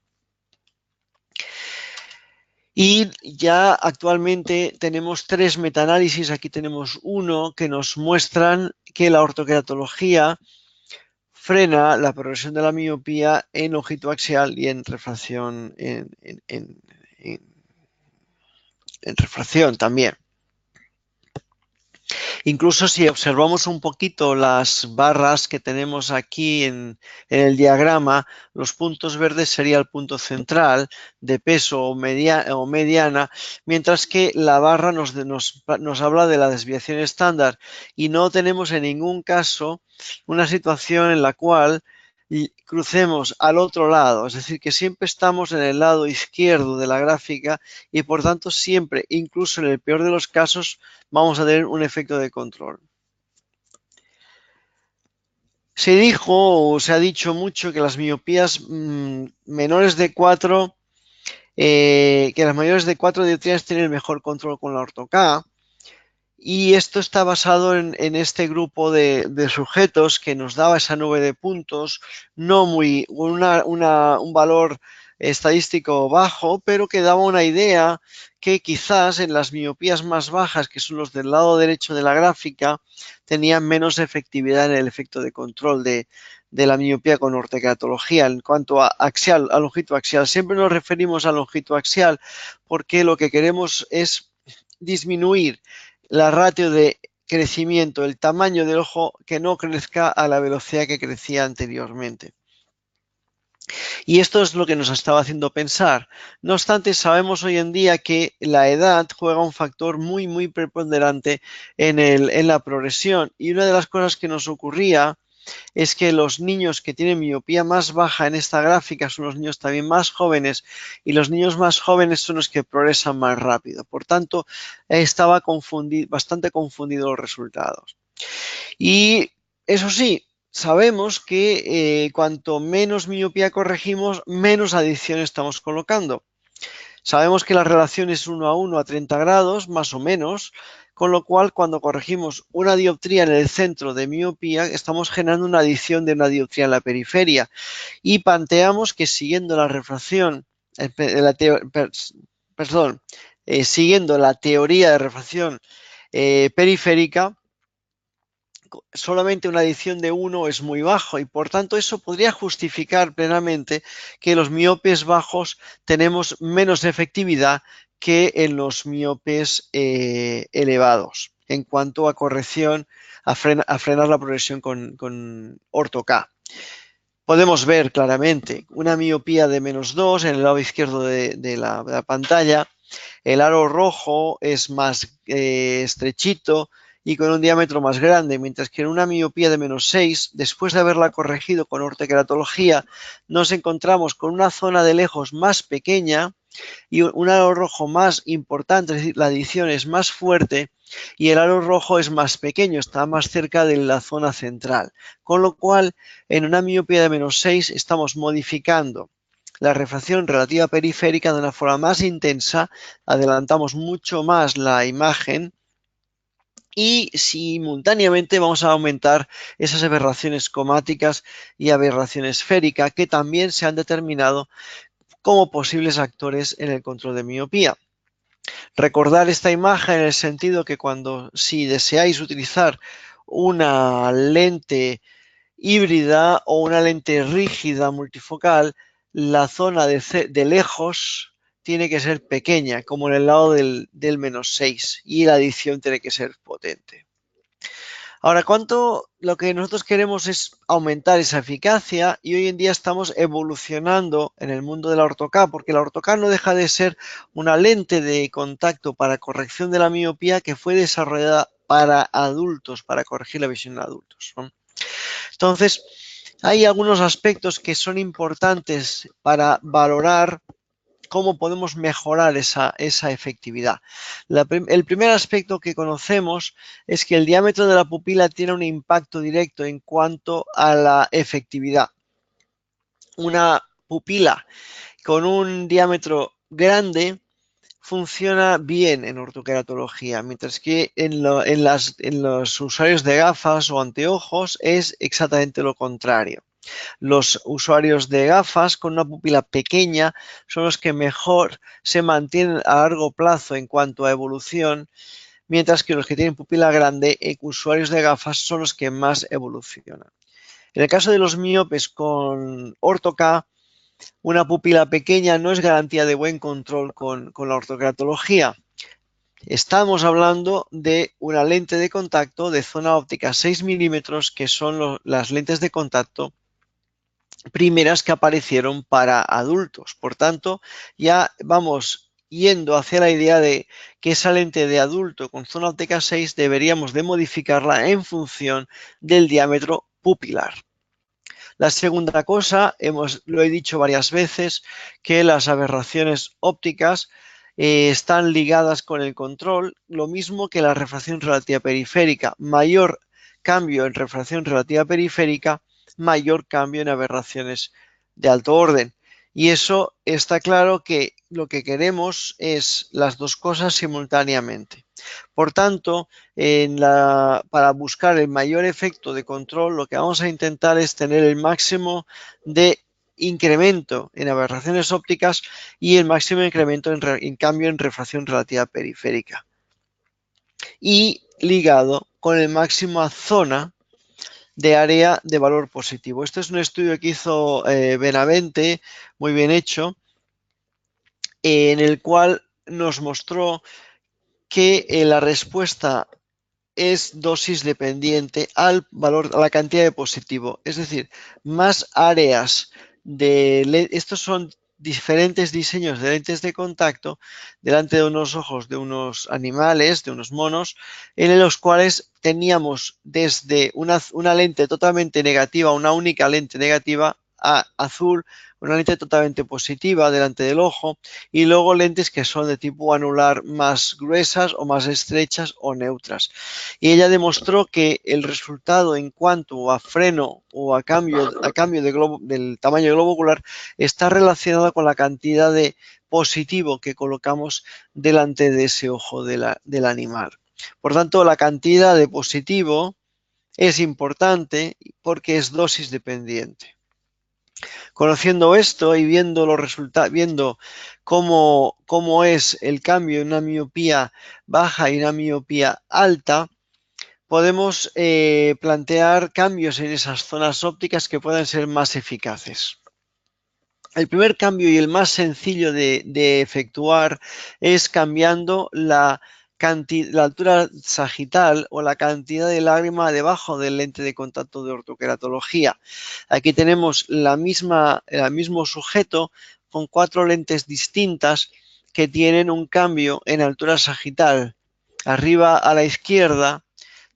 Y ya actualmente tenemos 3 metaanálisis, aquí tenemos uno que nos muestran que la ortoqueratología frena la progresión de la miopía en longitud axial y en refracción, en refracción también. Incluso si observamos un poquito las barras que tenemos aquí en el diagrama, los puntos verdes sería el punto central de peso o mediana, mientras que la barra nos habla de la desviación estándar y no tenemos en ningún caso una situación en la cual crucemos al otro lado, es decir, que siempre estamos en el lado izquierdo de la gráfica y por tanto siempre, incluso en el peor de los casos, vamos a tener un efecto de control. Se dijo o se ha dicho mucho que las miopías menores de 4, que las mayores de 4 dioptrías tienen el mejor control con la orto-K. Y esto está basado en este grupo de sujetos que nos daba esa nube de puntos, no muy, un valor estadístico bajo, pero que daba una idea que quizás en las miopías más bajas, que son los del lado derecho de la gráfica, tenían menos efectividad en el efecto de control de la miopía con ortoqueratología. En cuanto a axial, a longitud axial, siempre nos referimos a longitud axial porque lo que queremos es disminuir la ratio de crecimiento, el tamaño del ojo que no crezca a la velocidad que crecía anteriormente. Y esto es lo que nos estaba haciendo pensar. No obstante, sabemos hoy en día que la edad juega un factor muy preponderante en la progresión. Y una de las cosas que nos ocurría es que los niños que tienen miopía más baja en esta gráfica son los niños también más jóvenes y los niños más jóvenes son los que progresan más rápido. Por tanto, estaba bastante confundido los resultados. Y eso sí, sabemos que cuanto menos miopía corregimos, menos adición estamos colocando. Sabemos que la relación es 1 a 1 a 30 grados, más o menos, con lo cual cuando corregimos una dioptría en el centro de miopía, estamos generando una adición de una dioptría en la periferia. Y planteamos que siguiendo la refracción, siguiendo la teoría de refracción periférica, solamente una adición de 1 es muy bajo y por tanto eso podría justificar plenamente que los miopes bajos tenemos menos efectividad que en los miopes elevados en cuanto a corrección, a frenar la progresión con orto-K. Podemos ver claramente una miopía de -2 en el lado izquierdo de la pantalla. El aro rojo es más estrechito y con un diámetro más grande, mientras que en una miopía de -6, después de haberla corregido con ortoqueratología, nos encontramos con una zona de lejos más pequeña y un aro rojo más importante, es decir, la adición es más fuerte y el aro rojo es más pequeño, está más cerca de la zona central. Con lo cual, en una miopía de -6 estamos modificando la refracción relativa periférica de una forma más intensa, adelantamos mucho más la imagen y simultáneamente vamos a aumentar esas aberraciones cromáticas y aberración esférica que también se han determinado como posibles actores en el control de miopía. Recordar esta imagen en el sentido que si deseáis utilizar una lente híbrida o una lente rígida multifocal, la zona de lejos tiene que ser pequeña, como en el lado del -6, y la adición tiene que ser potente. Ahora, lo que nosotros queremos es aumentar esa eficacia y hoy en día estamos evolucionando en el mundo de la orto-K, porque la orto-K no deja de ser una lente de contacto para corrección de la miopía que fue desarrollada para adultos, para corregir la visión en adultos, ¿no? Entonces, hay algunos aspectos que son importantes para valorar cómo podemos mejorar esa efectividad. El primer aspecto que conocemos es que el diámetro de la pupila tiene un impacto directo en cuanto a la efectividad. Una pupila con un diámetro grande funciona bien en ortoqueratología, mientras que en los usuarios de gafas o anteojos es exactamente lo contrario. Los usuarios de gafas con una pupila pequeña son los que mejor se mantienen a largo plazo en cuanto a evolución, mientras que los que tienen pupila grande, usuarios de gafas, son los que más evolucionan. En el caso de los miopes con Orto-K, una pupila pequeña no es garantía de buen control con la ortoqueratología. Estamos hablando de una lente de contacto de zona óptica 6 milímetros, que son las lentes de contacto primeras que aparecieron para adultos. Por tanto, ya vamos yendo hacia la idea de que esa lente de adulto con zona óptica 6 deberíamos de modificarla en función del diámetro pupilar. La segunda cosa, lo he dicho varias veces, que las aberraciones ópticas están ligadas con el control, lo mismo que la refracción relativa periférica. Mayor cambio en refracción relativa periférica, mayor cambio en aberraciones de alto orden. Y eso está claro que lo que queremos es las dos cosas simultáneamente. Por tanto, para buscar el mayor efecto de control, lo que vamos a intentar es tener el máximo de incremento en aberraciones ópticas y el máximo incremento en cambio en refracción relativa periférica. Y ligado con el máxima zona de área de valor positivo. Este es un estudio que hizo Benavente, muy bien hecho, en el cual nos mostró que la respuesta es dosis dependiente al valor, a la cantidad de positivo. Es decir, más áreas estos son diferentes diseños de lentes de contacto delante de unos ojos de unos animales, de unos monos, en los cuales teníamos desde una lente totalmente negativa, una única lente negativa, a azul, una lente totalmente positiva delante del ojo, y luego lentes que son de tipo anular más gruesas o más estrechas o neutras. Y ella demostró que el resultado en cuanto a freno o a cambio del tamaño del globo ocular está relacionado con la cantidad de positivo que colocamos delante de ese ojo del animal. Por tanto, la cantidad de positivo es importante porque es dosis dependiente. Conociendo esto y viendo los resultados, viendo cómo es el cambio en una miopía baja y una miopía alta, podemos plantear cambios en esas zonas ópticas que puedan ser más eficaces. El primer cambio y el más sencillo de efectuar es cambiando la altura sagital o la cantidad de lágrima debajo del lente de contacto de ortoqueratología. Aquí tenemos el mismo sujeto con 4 lentes distintas que tienen un cambio en altura sagital. Arriba a la izquierda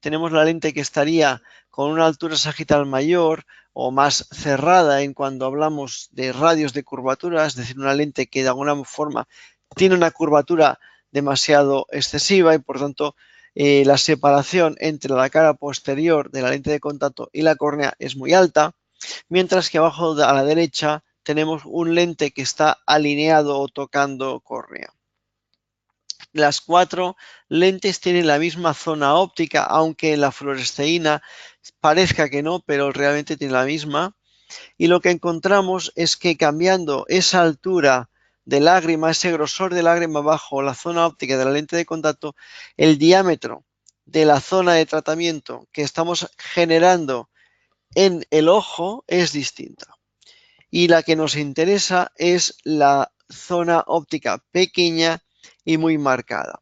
tenemos la lente que estaría con una altura sagital mayor o más cerrada en cuando hablamos de radios de curvatura, es decir, una lente que de alguna forma tiene una curvatura demasiado excesiva y por tanto la separación entre la cara posterior de la lente de contacto y la córnea es muy alta, mientras que abajo a la derecha tenemos un lente que está alineado o tocando córnea. Las 4 lentes tienen la misma zona óptica, aunque la fluoresceína parezca que no, pero realmente tiene la misma. Y lo que encontramos es que cambiando esa altura de lágrima, ese grosor de lágrima bajo la zona óptica de la lente de contacto, el diámetro de la zona de tratamiento que estamos generando en el ojo es distinta. Y la que nos interesa es la zona óptica pequeña y muy marcada.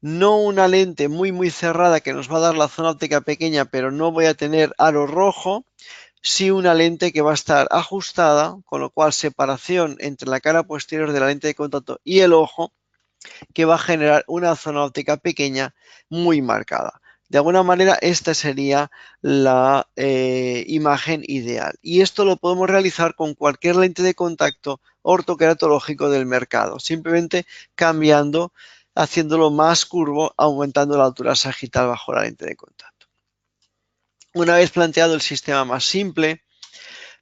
No una lente muy cerrada que nos va a dar la zona óptica pequeña, pero no voy a tener aro rojo, sí una lente que va a estar ajustada, con lo cual separación entre la cara posterior de la lente de contacto y el ojo, que va a generar una zona óptica pequeña muy marcada. De alguna manera esta sería la imagen ideal. Y esto lo podemos realizar con cualquier lente de contacto ortoqueratológico del mercado, simplemente cambiando, haciéndolo más curvo, aumentando la altura sagital bajo la lente de contacto. Una vez planteado el sistema más simple,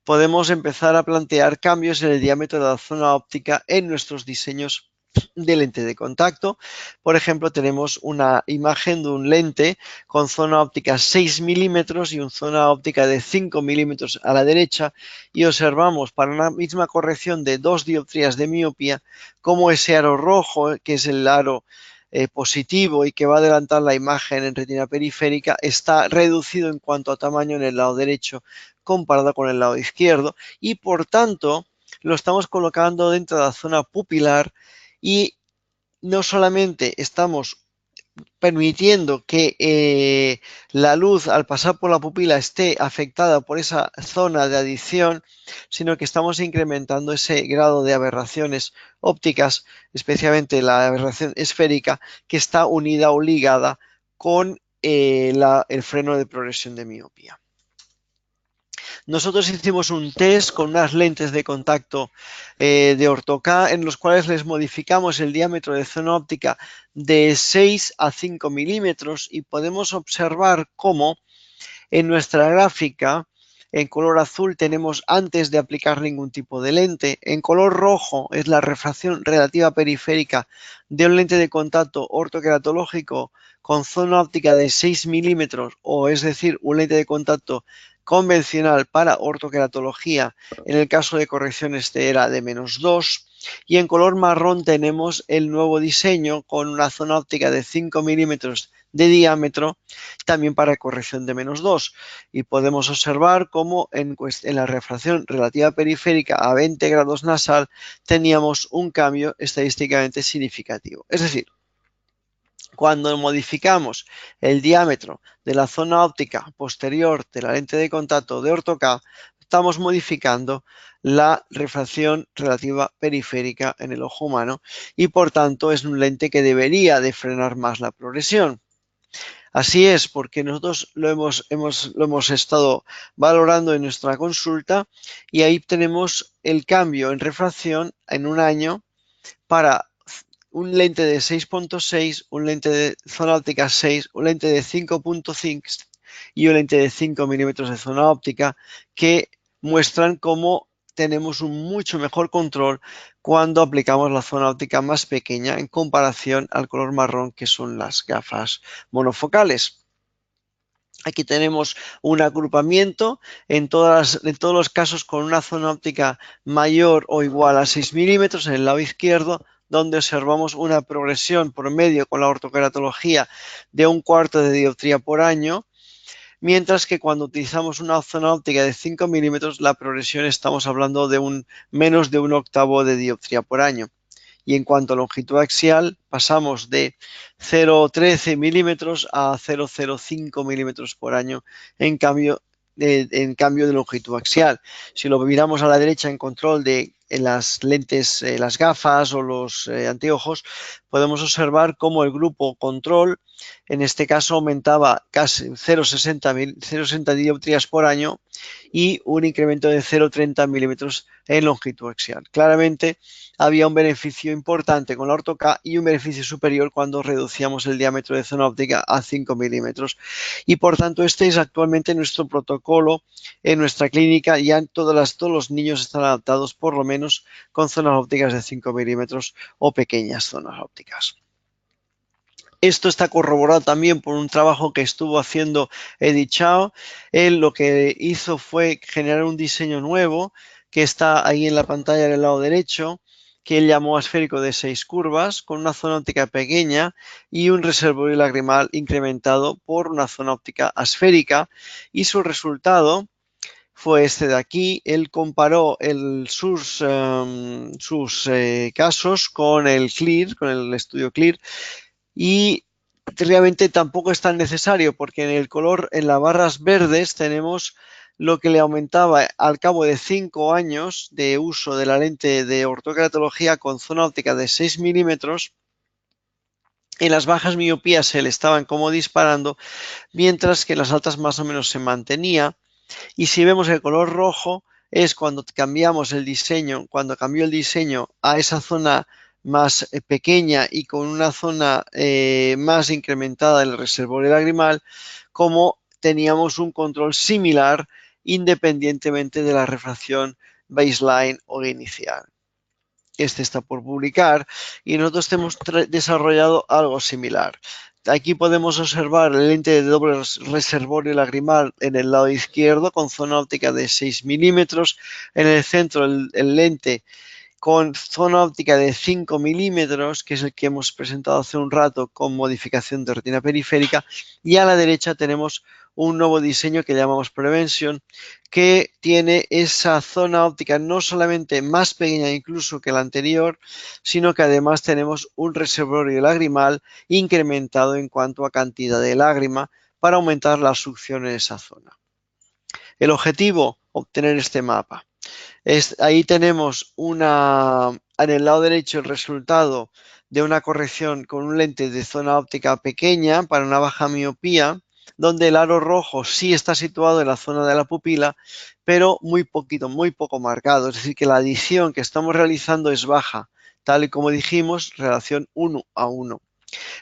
podemos empezar a plantear cambios en el diámetro de la zona óptica en nuestros diseños de lente de contacto. Por ejemplo, tenemos una imagen de un lente con zona óptica 6 milímetros y una zona óptica de 5 milímetros a la derecha, y observamos para una misma corrección de 2 dioptrías de miopía como ese aro rojo, que es el aro positivo y que va a adelantar la imagen en retina periférica, está reducido en cuanto a tamaño en el lado derecho comparado con el lado izquierdo, y por tanto lo estamos colocando dentro de la zona pupilar, y no solamente estamos permitiendo que la luz al pasar por la pupila esté afectada por esa zona de adición, sino que estamos incrementando ese grado de aberraciones ópticas, especialmente la aberración esférica, que está unida o ligada con el freno de progresión de miopía. Nosotros hicimos un test con unas lentes de contacto de Orto-K, en los cuales les modificamos el diámetro de zona óptica de 6 a 5 milímetros, y podemos observar cómo en nuestra gráfica en color azul tenemos antes de aplicar ningún tipo de lente, en color rojo es la refracción relativa periférica de un lente de contacto ortoqueratológico con zona óptica de 6 milímetros, o es decir, un lente de contacto convencional para ortoqueratología. En el caso de corrección este era de -2, y en color marrón tenemos el nuevo diseño con una zona óptica de 5 milímetros de diámetro, también para corrección de -2, y podemos observar cómo en la refracción relativa periférica a 20 grados nasal teníamos un cambio estadísticamente significativo. Es decir, cuando modificamos el diámetro de la zona óptica posterior de la lente de contacto de Orto-K, estamos modificando la refracción relativa periférica en el ojo humano, y por tanto es un lente que debería de frenar más la progresión. Así es, porque nosotros lo hemos estado valorando en nuestra consulta, y ahí tenemos el cambio en refracción en un año para un lente de 6.6, un lente de zona óptica 6, un lente de 5.5 y un lente de 5 milímetros de zona óptica, que muestran cómo tenemos un mucho mejor control cuando aplicamos la zona óptica más pequeña en comparación al color marrón, que son las gafas monofocales. Aquí tenemos un agrupamiento en todos los casos con una zona óptica mayor o igual a 6 milímetros en el lado izquierdo, donde observamos una progresión promedio con la ortoqueratología de 1/4 de dioptría por año, mientras que cuando utilizamos una zona óptica de 5 milímetros, la progresión estamos hablando de menos de 1/8 de dioptría por año. Y en cuanto a longitud axial, pasamos de 0,13 milímetros a 0,05 milímetros por año en cambio de longitud axial. Si lo miramos a la derecha en control de las lentes, las gafas o los anteojos, podemos observar cómo el grupo control, en este caso, aumentaba casi 0,60 dioptrías por año y un incremento de 0,30 milímetros en longitud axial. Claramente había un beneficio importante con la Orto-K y un beneficio superior cuando reducíamos el diámetro de zona óptica a 5 milímetros. Y por tanto, este es actualmente nuestro protocolo en nuestra clínica. Ya todos los niños están adaptados por lo menos con zonas ópticas de 5 milímetros o pequeñas zonas ópticas. Esto está corroborado también por un trabajo que estuvo haciendo Eddie Chao. Él lo que hizo fue generar un diseño nuevo que está ahí en la pantalla del lado derecho, que él llamó esférico de 6 curvas, con una zona óptica pequeña y un reservorio lagrimal incrementado por una zona óptica asférica, y su resultado fue este de aquí. Él comparó sus casos con el CLEAR, con el estudio CLEAR, y realmente tampoco es tan necesario, porque en las barras verdes tenemos lo que le aumentaba al cabo de 5 años de uso de la lente de ortoqueratología con zona óptica de 6 milímetros. En las bajas miopías se le estaban como disparando, mientras que en las altas más o menos se mantenía. Y si vemos el color rojo, es cuando cambiamos el diseño, cuando cambió el diseño a esa zona más pequeña y con una zona más incrementada del reservorio lagrimal, como teníamos un control similar independientemente de la refracción baseline o inicial. este está por publicar y nosotros hemos desarrollado algo similar. Aquí podemos observar el lente de doble reservorio lagrimal en el lado izquierdo con zona óptica de 6 milímetros. En el centro el lente con zona óptica de 5 milímetros, que es el que hemos presentado hace un rato con modificación de retina periférica, y a la derecha tenemos un nuevo diseño que llamamos Prevention, que tiene esa zona óptica no solamente más pequeña incluso que la anterior, sino que además tenemos un reservorio lagrimal incrementado en cuanto a cantidad de lágrima para aumentar la succión en esa zona. El objetivo, obtener este mapa. Ahí tenemos en el lado derecho el resultado de una corrección con un lente de zona óptica pequeña para una baja miopía, donde el aro rojo sí está situado en la zona de la pupila, pero muy poquito, muy poco marcado. Es decir, que la adición que estamos realizando es baja, tal y como dijimos, relación 1 a 1.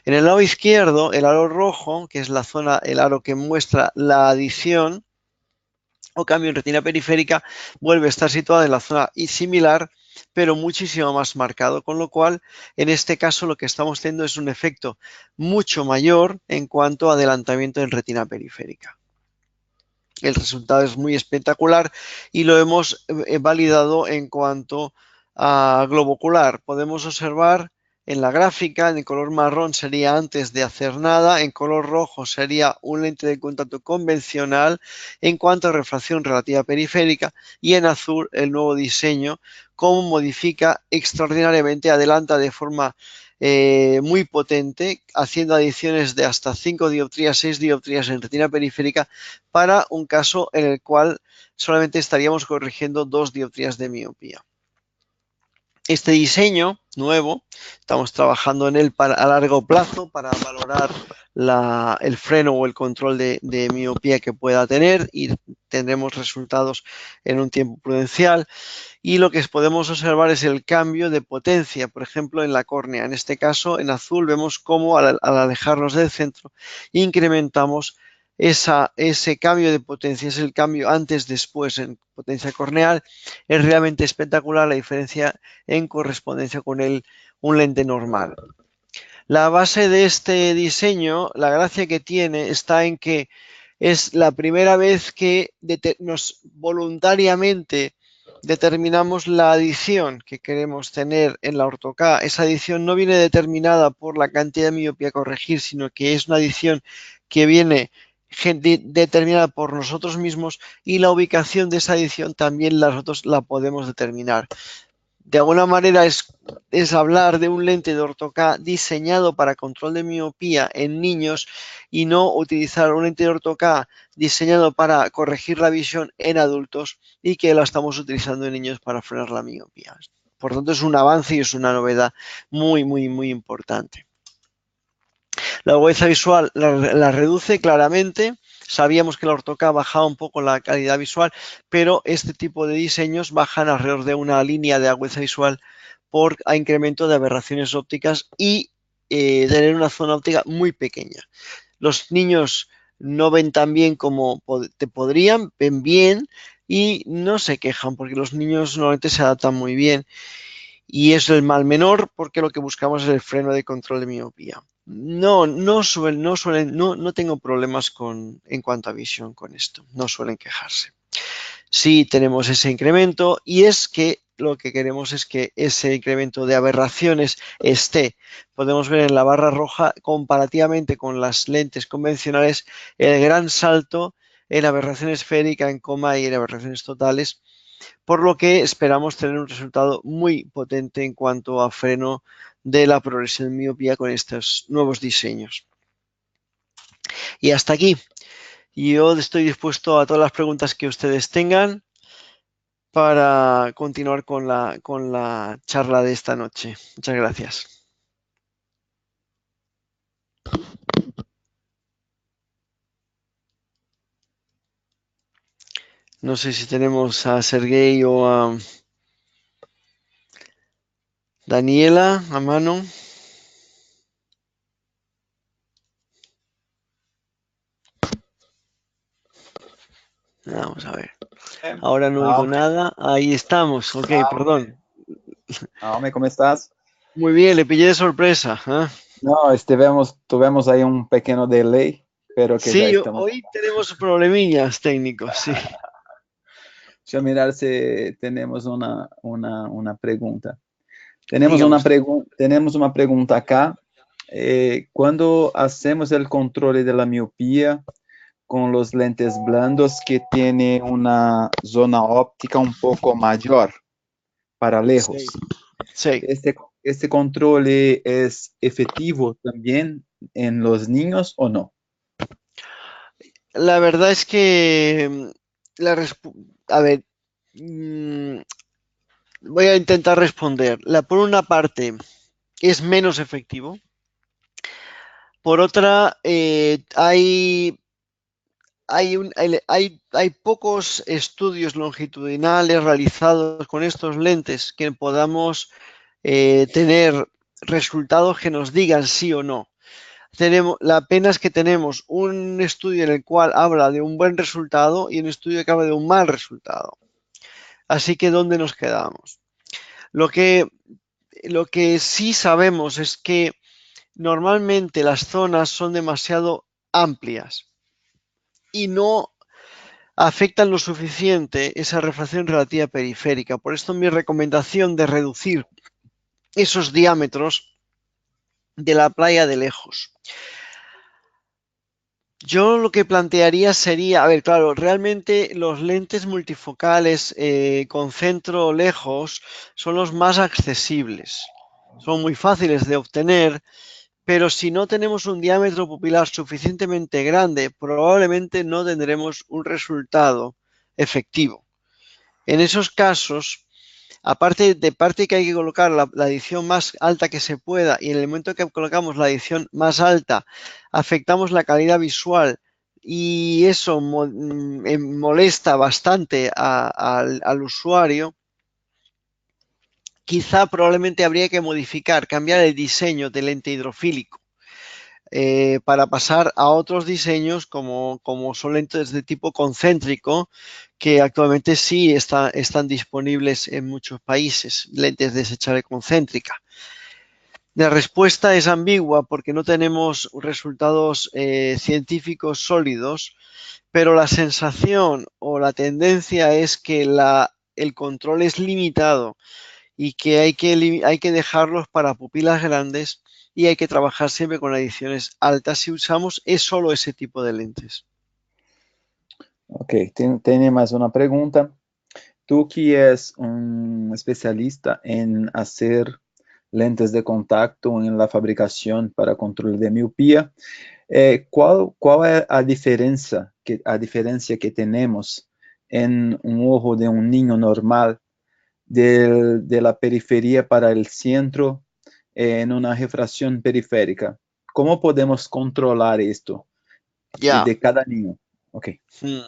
En el lado izquierdo, el aro rojo, que es la zona, el aro que muestra la adición, o cambio en retina periférica, vuelve a estar situada en la zona similar, pero muchísimo más marcado, con lo cual en este caso lo que estamos teniendo es un efecto mucho mayor en cuanto a adelantamiento en retina periférica. El resultado es muy espectacular y lo hemos validado en cuanto a globo ocular. Podemos observar en la gráfica, en color marrón sería antes de hacer nada, en color rojo sería un lente de contacto convencional en cuanto a refracción relativa periférica y en azul el nuevo diseño, cómo modifica extraordinariamente, adelanta de forma muy potente, haciendo adiciones de hasta 5 dioptrías, 6 dioptrías en retina periférica para un caso en el cual solamente estaríamos corrigiendo 2 dioptrías de miopía. Este diseño nuevo, estamos trabajando en él a largo plazo para valorar el freno o el control de miopía que pueda tener y tendremos resultados en un tiempo prudencial. Y lo que podemos observar es el cambio de potencia, por ejemplo, en la córnea. En este caso, en azul, vemos cómo al alejarnos del centro incrementamos ese cambio de potencia, es el cambio antes-después en potencia corneal. Es realmente espectacular la diferencia en correspondencia con un lente normal. La base de este diseño, la gracia que tiene, está en que es la primera vez que nos voluntariamente determinamos la adición que queremos tener en la orto-K. Esa adición no viene determinada por la cantidad de miopía a corregir, sino que es una adición que viene determinada por nosotros mismos y la ubicación de esa adición también nosotros la podemos determinar. De alguna manera es hablar de un lente de orto-K diseñado para control de miopía en niños y no utilizar un lente de orto-K diseñado para corregir la visión en adultos y que la estamos utilizando en niños para frenar la miopía. Por tanto, es un avance y es una novedad muy, muy, muy importante. La agudeza visual la reduce claramente. Sabíamos que la orto-K bajaba un poco la calidad visual, pero este tipo de diseños bajan alrededor de una línea de agudeza visual por incremento de aberraciones ópticas y tener una zona óptica muy pequeña. Los niños no ven tan bien como te podrían, ven bien y no se quejan porque los niños normalmente se adaptan muy bien. Y es el mal menor porque lo que buscamos es el freno de control de miopía. No tengo problemas en cuanto a visión con esto, no suelen quejarse. Sí tenemos ese incremento y es que lo que queremos es que ese incremento de aberraciones esté. Podemos ver en la barra roja comparativamente con las lentes convencionales el gran salto en aberración esférica, en coma y en aberraciones totales, por lo que esperamos tener un resultado muy potente en cuanto a freno de la progresión de miopía con estos nuevos diseños. Y hasta aquí. Yo estoy dispuesto a todas las preguntas que ustedes tengan para continuar con la charla de esta noche. Muchas gracias. No sé si tenemos a Sergey o a Daniela a mano. Vamos a ver. Ahora no oigo nada. Ahí estamos. Ok, perdón. Naomi, ¿cómo estás? Muy bien, le pillé de sorpresa. ¿Eh? No, tuvimos ahí un pequeño delay, pero que ya Sí, estamos. hoy tenemos problemillas técnicos, sí. Deixa eu mirar se tenemos una pregunta. Dígame usted. Tenemos una pregunta acá. Cuando hacemos el control de la miopía con los lentes blandos que tiene una zona óptica un poco mayor para lejos, Sí, sí. ¿este, este control es efectivo también en los niños o no? La verdad es que a ver, mm, voy a intentar responder. Por una parte, es menos efectivo. Por otra, hay pocos estudios longitudinales realizados con estos lentes que podamos tener resultados que nos digan sí o no. La pena es que tenemos un estudio en el cual habla de un buen resultado y un estudio que habla de un mal resultado. Así que, ¿dónde nos quedamos? Lo que, lo que sí sabemos es que normalmente las zonas son demasiado amplias y no afectan lo suficiente esa refracción relativa periférica. Por esto mi recomendación de reducir esos diámetros de la playa de lejos. Yo lo que plantearía sería, a ver, claro, realmente los lentes multifocales con centro lejos son los más accesibles. Son muy fáciles de obtener, pero si no tenemos un diámetro pupilar suficientemente grande, probablemente no tendremos un resultado efectivo. En esos casos, parte que hay que colocar la edición más alta que se pueda y en el momento que colocamos la edición más alta, afectamos la calidad visual y eso molesta bastante al usuario, quizá probablemente habría que cambiar el diseño del lente hidrofílico. Para pasar a otros diseños como son lentes de tipo concéntrico, que actualmente sí están disponibles en muchos países, lentes desechables concéntrica. La respuesta es ambigua porque no tenemos resultados científicos sólidos, pero la sensación o la tendencia es que el control es limitado y que hay que dejarlos para pupilas grandes y hay que trabajar siempre con ediciones altas si usamos solo ese tipo de lentes. Ok, tiene más una pregunta. Tú que es un especialista en hacer lentes de contacto en la fabricación para control de miopía, ¿cuál es a diferencia que tenemos en un ojo de un niño normal de la periferia para el centro en una refracción periférica? ¿Cómo podemos controlar esto Ya. de cada niño? Ok. Hmm.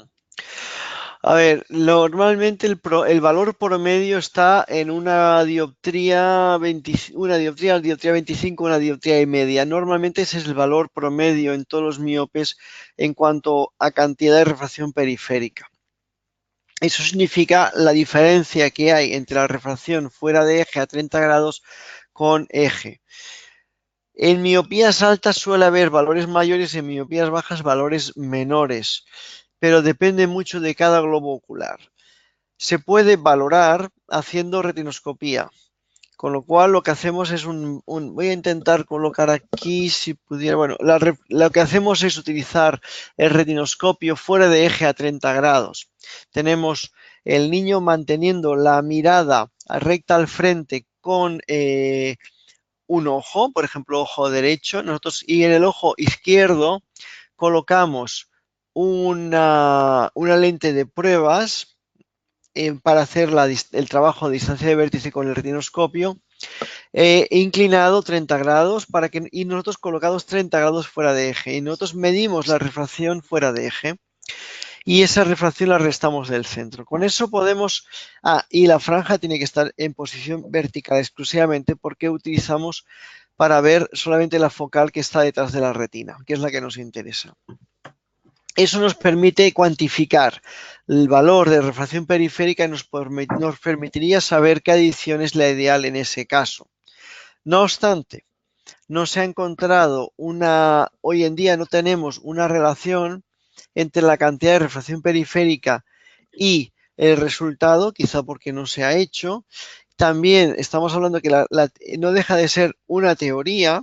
A ver, normalmente el valor promedio está en una dioptría, dioptría 25, una dioptría y media. Normalmente ese es el valor promedio en todos los miopes en cuanto a cantidad de refracción periférica. Eso significa la diferencia que hay entre la refracción fuera de eje a 30 grados con eje. En miopías altas suele haber valores mayores, en miopías bajas valores menores, pero depende mucho de cada globo ocular. Se puede valorar haciendo retinoscopía, con lo cual lo que hacemos es voy a intentar colocar aquí si pudiera, bueno, lo que hacemos es utilizar el retinoscopio fuera de eje a 30 grados. Tenemos el niño manteniendo la mirada recta al frente con un ojo, por ejemplo, ojo derecho, y en el ojo izquierdo colocamos una lente de pruebas para hacer el trabajo de distancia de vértice con el retinoscopio, inclinado 30 grados y nosotros colocados 30 grados fuera de eje. Y nosotros medimos la refracción fuera de eje y esa refracción la restamos del centro. Con eso podemos... y la franja tiene que estar en posición vertical exclusivamente porque utilizamos para ver solamente la focal que está detrás de la retina, que es la que nos interesa. Eso nos permite cuantificar el valor de refracción periférica y nos permitiría saber qué adición es la ideal en ese caso. No obstante, no se ha encontrado hoy en día no tenemos una relación entre la cantidad de refracción periférica y el resultado, quizá porque no se ha hecho. También estamos hablando que no deja de ser una teoría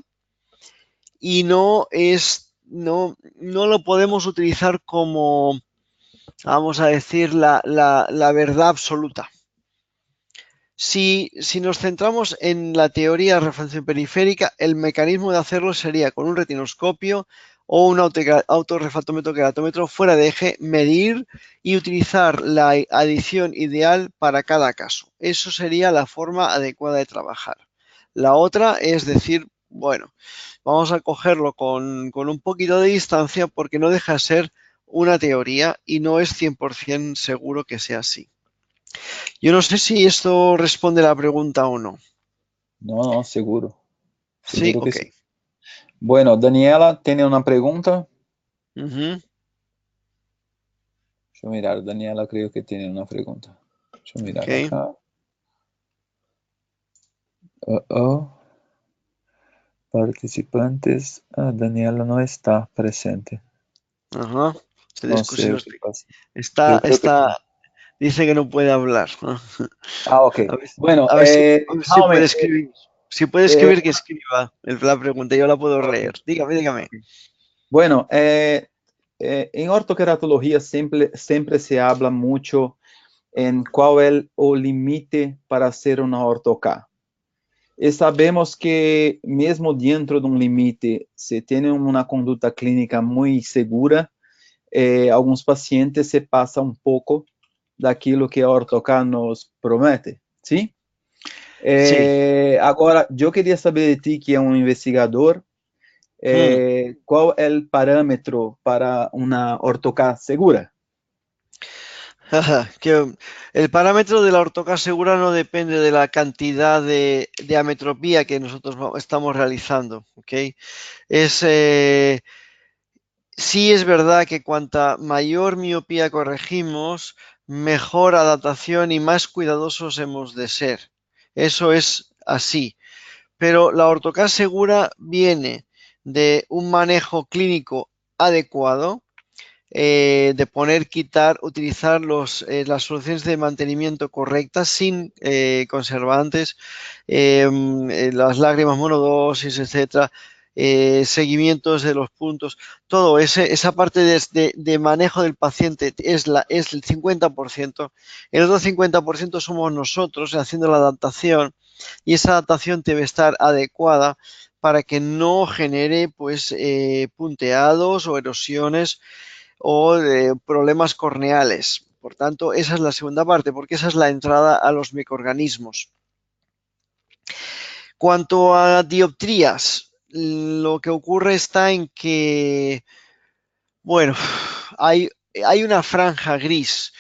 y no lo podemos utilizar como, vamos a decir, la verdad absoluta. Si nos centramos en la teoría de refracción periférica, el mecanismo de hacerlo sería con un retinoscopio o un autorrefractómetro queratómetro fuera de eje, medir y utilizar la adición ideal para cada caso. Eso sería la forma adecuada de trabajar. La otra es decir, bueno, vamos a cogerlo con un poquito de distancia porque no deja de ser una teoría y no es 100% seguro que sea así. Yo no sé si esto responde a la pregunta o no. No, no, seguro. Sí, Seguro que ok. sí. Bueno, Daniela tiene una pregunta. Ujú. Deixa eu mirar. Daniela creo que tiene una pregunta. Deixa eu mirar Ok. acá. Participantes. Ah, Daniela no está presente. Ajá. No sé qué pasa. Yo creo que sí. Dice que no puede hablar. Ah, ok. A ver, Bueno, a ver si puede Jaume, escribir. Si puede eh, escribir, que escriba la pregunta. Yo la puedo ok, leer. Dígame, dígame. ok. Bueno, en ortoqueratología siempre se habla mucho en cuál es el límite para hacer una ortoca. Y sabemos que mesmo dentro de un límite, se tiene una conducta clínica muy segura, algunos pacientes se pasan un poco daquilo que a ortoca nos promete, ¿sí? Sí. Agora, eu queria saber de ti, que é um investigador, Mm. qual é o parâmetro para uma ortoca segura? Que el parámetro de la ortoca segura no depende de la cantidad de ametropía que nosotros estamos realizando. ¿Ok? Es, sí es verdad que cuanta mayor miopía corregimos, mejor adaptación y más cuidadosos hemos de ser. Eso es así. Pero la ortoca segura viene de un manejo clínico adecuado, de poner, quitar, utilizar las soluciones de mantenimiento correctas sin conservantes, las lágrimas monodosis, etcétera, seguimientos de los puntos, todo esa parte de manejo del paciente es el 50%, el otro 50% somos nosotros haciendo la adaptación y esa adaptación debe estar adecuada para que no genere pues punteados o erosiones o problemas corneales. Por tanto, esa es la segunda parte, porque esa es la entrada a los microorganismos. Cuanto a dioptrías, lo que ocurre está en que, bueno, hay una franja gris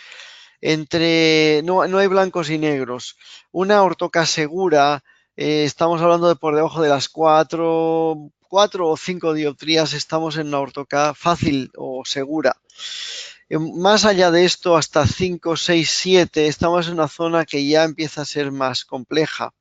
entre, no hay blancos y negros. Una ortoca segura, estamos hablando de por debajo de las 4 o 5 dioptrías, estamos en una ortoca fácil o segura. Más allá de esto, hasta 5, 6, 7, estamos en una zona que ya empieza a ser más compleja.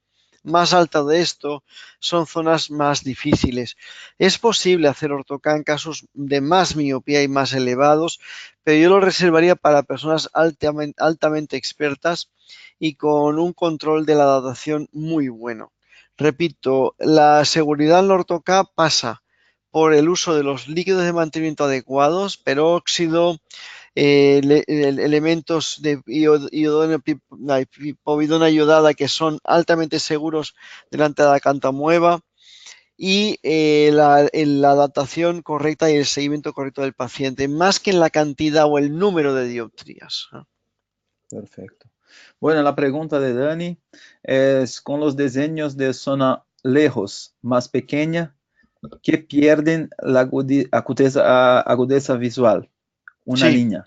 Más alta de esto son zonas más difíciles. Es posible hacer ortoca en casos de más miopía y más elevados, pero yo lo reservaría para personas altamente expertas y con un control de la datación muy bueno. Repito, la seguridad en la ortoca pasa por el uso de los líquidos de mantenimiento adecuados, peróxido, elementos de povidona iodada que son altamente seguros delante de la cantamueva y la adaptación correcta y el seguimiento correcto del paciente, más que en la cantidad o el número de dioptrías. Perfecto. Bueno, la pregunta de Dani es, con los diseños de zona lejos, más pequeña, que pierden la agudeza visual, una Sí, línea.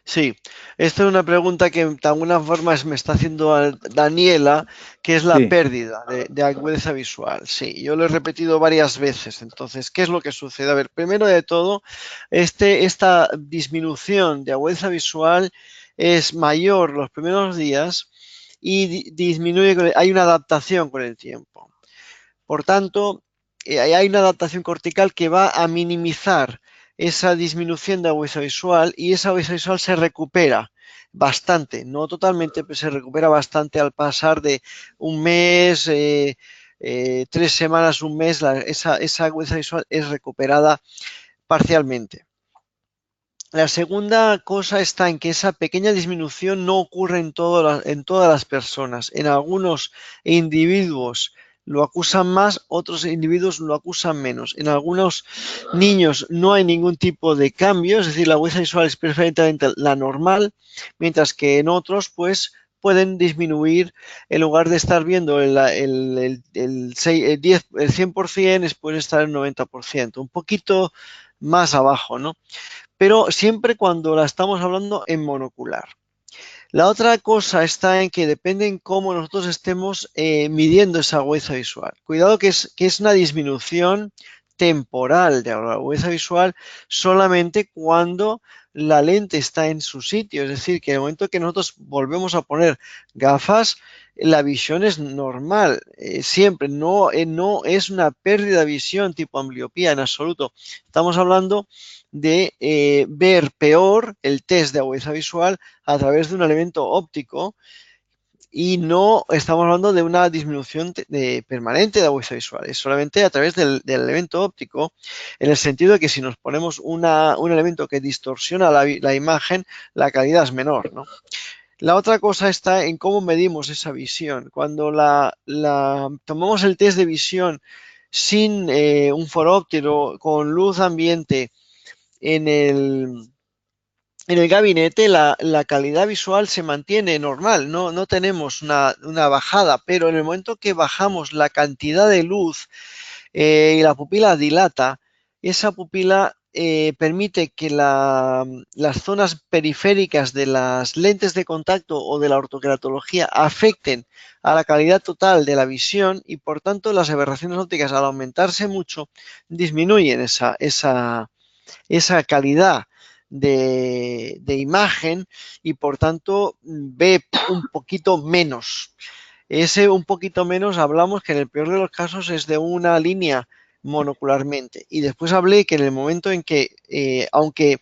Sí, esta es una pregunta que de alguna forma me está haciendo Daniela, que es la Sí, pérdida de agudeza visual. Sí, yo lo he repetido varias veces. Entonces, ¿qué es lo que sucede? A ver, primero de todo, esta disminución de agudeza visual es mayor los primeros días y disminuye, hay una adaptación con el tiempo. Por tanto, hay una adaptación cortical que va a minimizar esa disminución de agudeza visual y esa agudeza visual se recupera bastante, no totalmente, pero se recupera bastante al pasar de un mes, 3 semanas, un mes, esa agudeza visual es recuperada parcialmente. La segunda cosa está en que esa pequeña disminución no ocurre en todas las personas. En algunos individuos lo acusan más, otros individuos lo acusan menos. En algunos niños no hay ningún tipo de cambio, es decir, la agudeza visual es perfectamente la normal, mientras que en otros, pues, pueden disminuir, en lugar de estar viendo el 100%, pueden estar el 90%, un poquito más abajo, ¿no? Pero siempre cuando la estamos hablando en monocular. La otra cosa está en que depende en cómo nosotros estemos midiendo esa agudeza visual. Cuidado que es una disminución temporal de la agudeza visual solamente cuando la lente está en su sitio. Es decir, que en el momento que nosotros volvemos a poner gafas, la visión es normal. Siempre no es una pérdida de visión tipo ambliopía en absoluto. Estamos hablando de ver peor el test de agudeza visual a través de un elemento óptico y no estamos hablando de una disminución permanente de agudeza visual, es solamente a través del elemento óptico, en el sentido de que si nos ponemos un elemento que distorsiona la imagen, la calidad es menor, ¿no? La otra cosa está en cómo medimos esa visión. Cuando tomamos el test de visión sin un foróptero, con luz ambiente en el gabinete, la calidad visual se mantiene normal, no tenemos una bajada, pero en el momento que bajamos la cantidad de luz y la pupila dilata, esa pupila permite que las zonas periféricas de las lentes de contacto o de la ortoqueratología afecten a la calidad total de la visión y por tanto las aberraciones ópticas, al aumentarse mucho, disminuyen esa calidad de imagen y por tanto ve un poquito menos. Ese un poquito menos hablamos que en el peor de los casos es de una línea monocularmente. Y después hablé que en el momento en que, aunque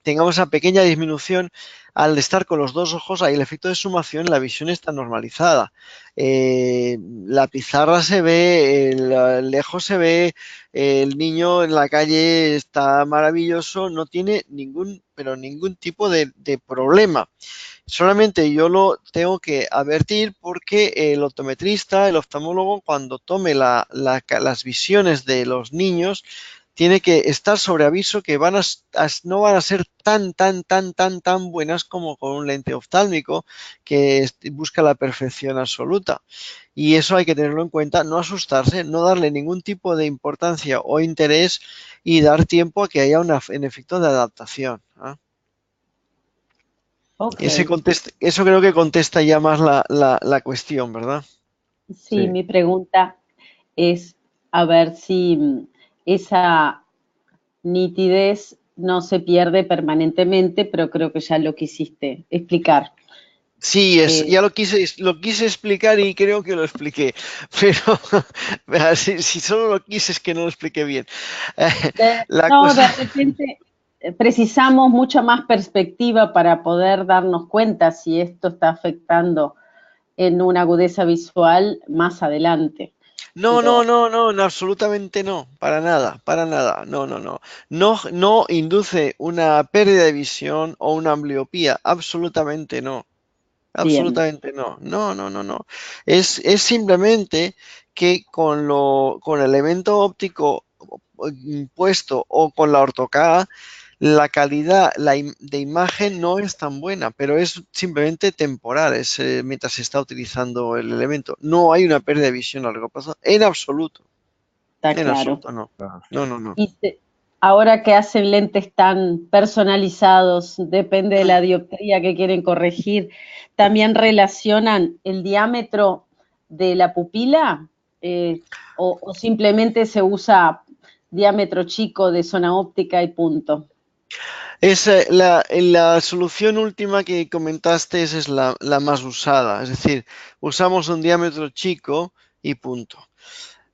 tengamos esa pequeña disminución, al estar con los dos ojos hay el efecto de sumación, la visión está normalizada. La pizarra se ve, lejos se ve, el niño en la calle está maravilloso, no tiene pero ningún tipo de problema. Solamente yo lo tengo que advertir porque el optometrista, el oftalmólogo, cuando tome las visiones de los niños, tiene que estar sobre aviso que no van a ser tan buenas como con un lente oftálmico que busca la perfección absoluta. Y eso hay que tenerlo en cuenta, no asustarse, no darle ningún tipo de importancia o interés y dar tiempo a que haya un efecto de adaptación, ¿ah? Ok, Eso creo que contesta ya más la cuestión, ¿verdad? sí, sí. mi pregunta es a ver si esa nitidez no se pierde permanentemente, pero creo que ya lo quisiste explicar. Sí, Eh, ya lo quise explicar y creo que lo expliqué, pero si solo lo quise es que no lo expliqué bien. La no, de cosa, repente precisamos mucha más perspectiva para poder darnos cuenta si esto está afectando en una agudeza visual más adelante. Pero no, absolutamente no, para nada, no induce una pérdida de visión o una ambliopía, absolutamente no. bien, Absolutamente no. Es simplemente que con el elemento óptico puesto o con la ortoCAD, la calidad de imagen no es tan buena, pero es simplemente temporal, mientras se está utilizando el elemento. No hay una pérdida de visión a largo plazo, en absoluto, está claro. no. Claro. No. Y ahora que hacen lentes tan personalizados, depende de la dioptría que quieren corregir, ¿también relacionan el diámetro de la pupila? ¿O simplemente se usa diámetro chico de zona óptica y punto? La solución última que comentaste es la más usada, es decir, usamos un diámetro chico y punto.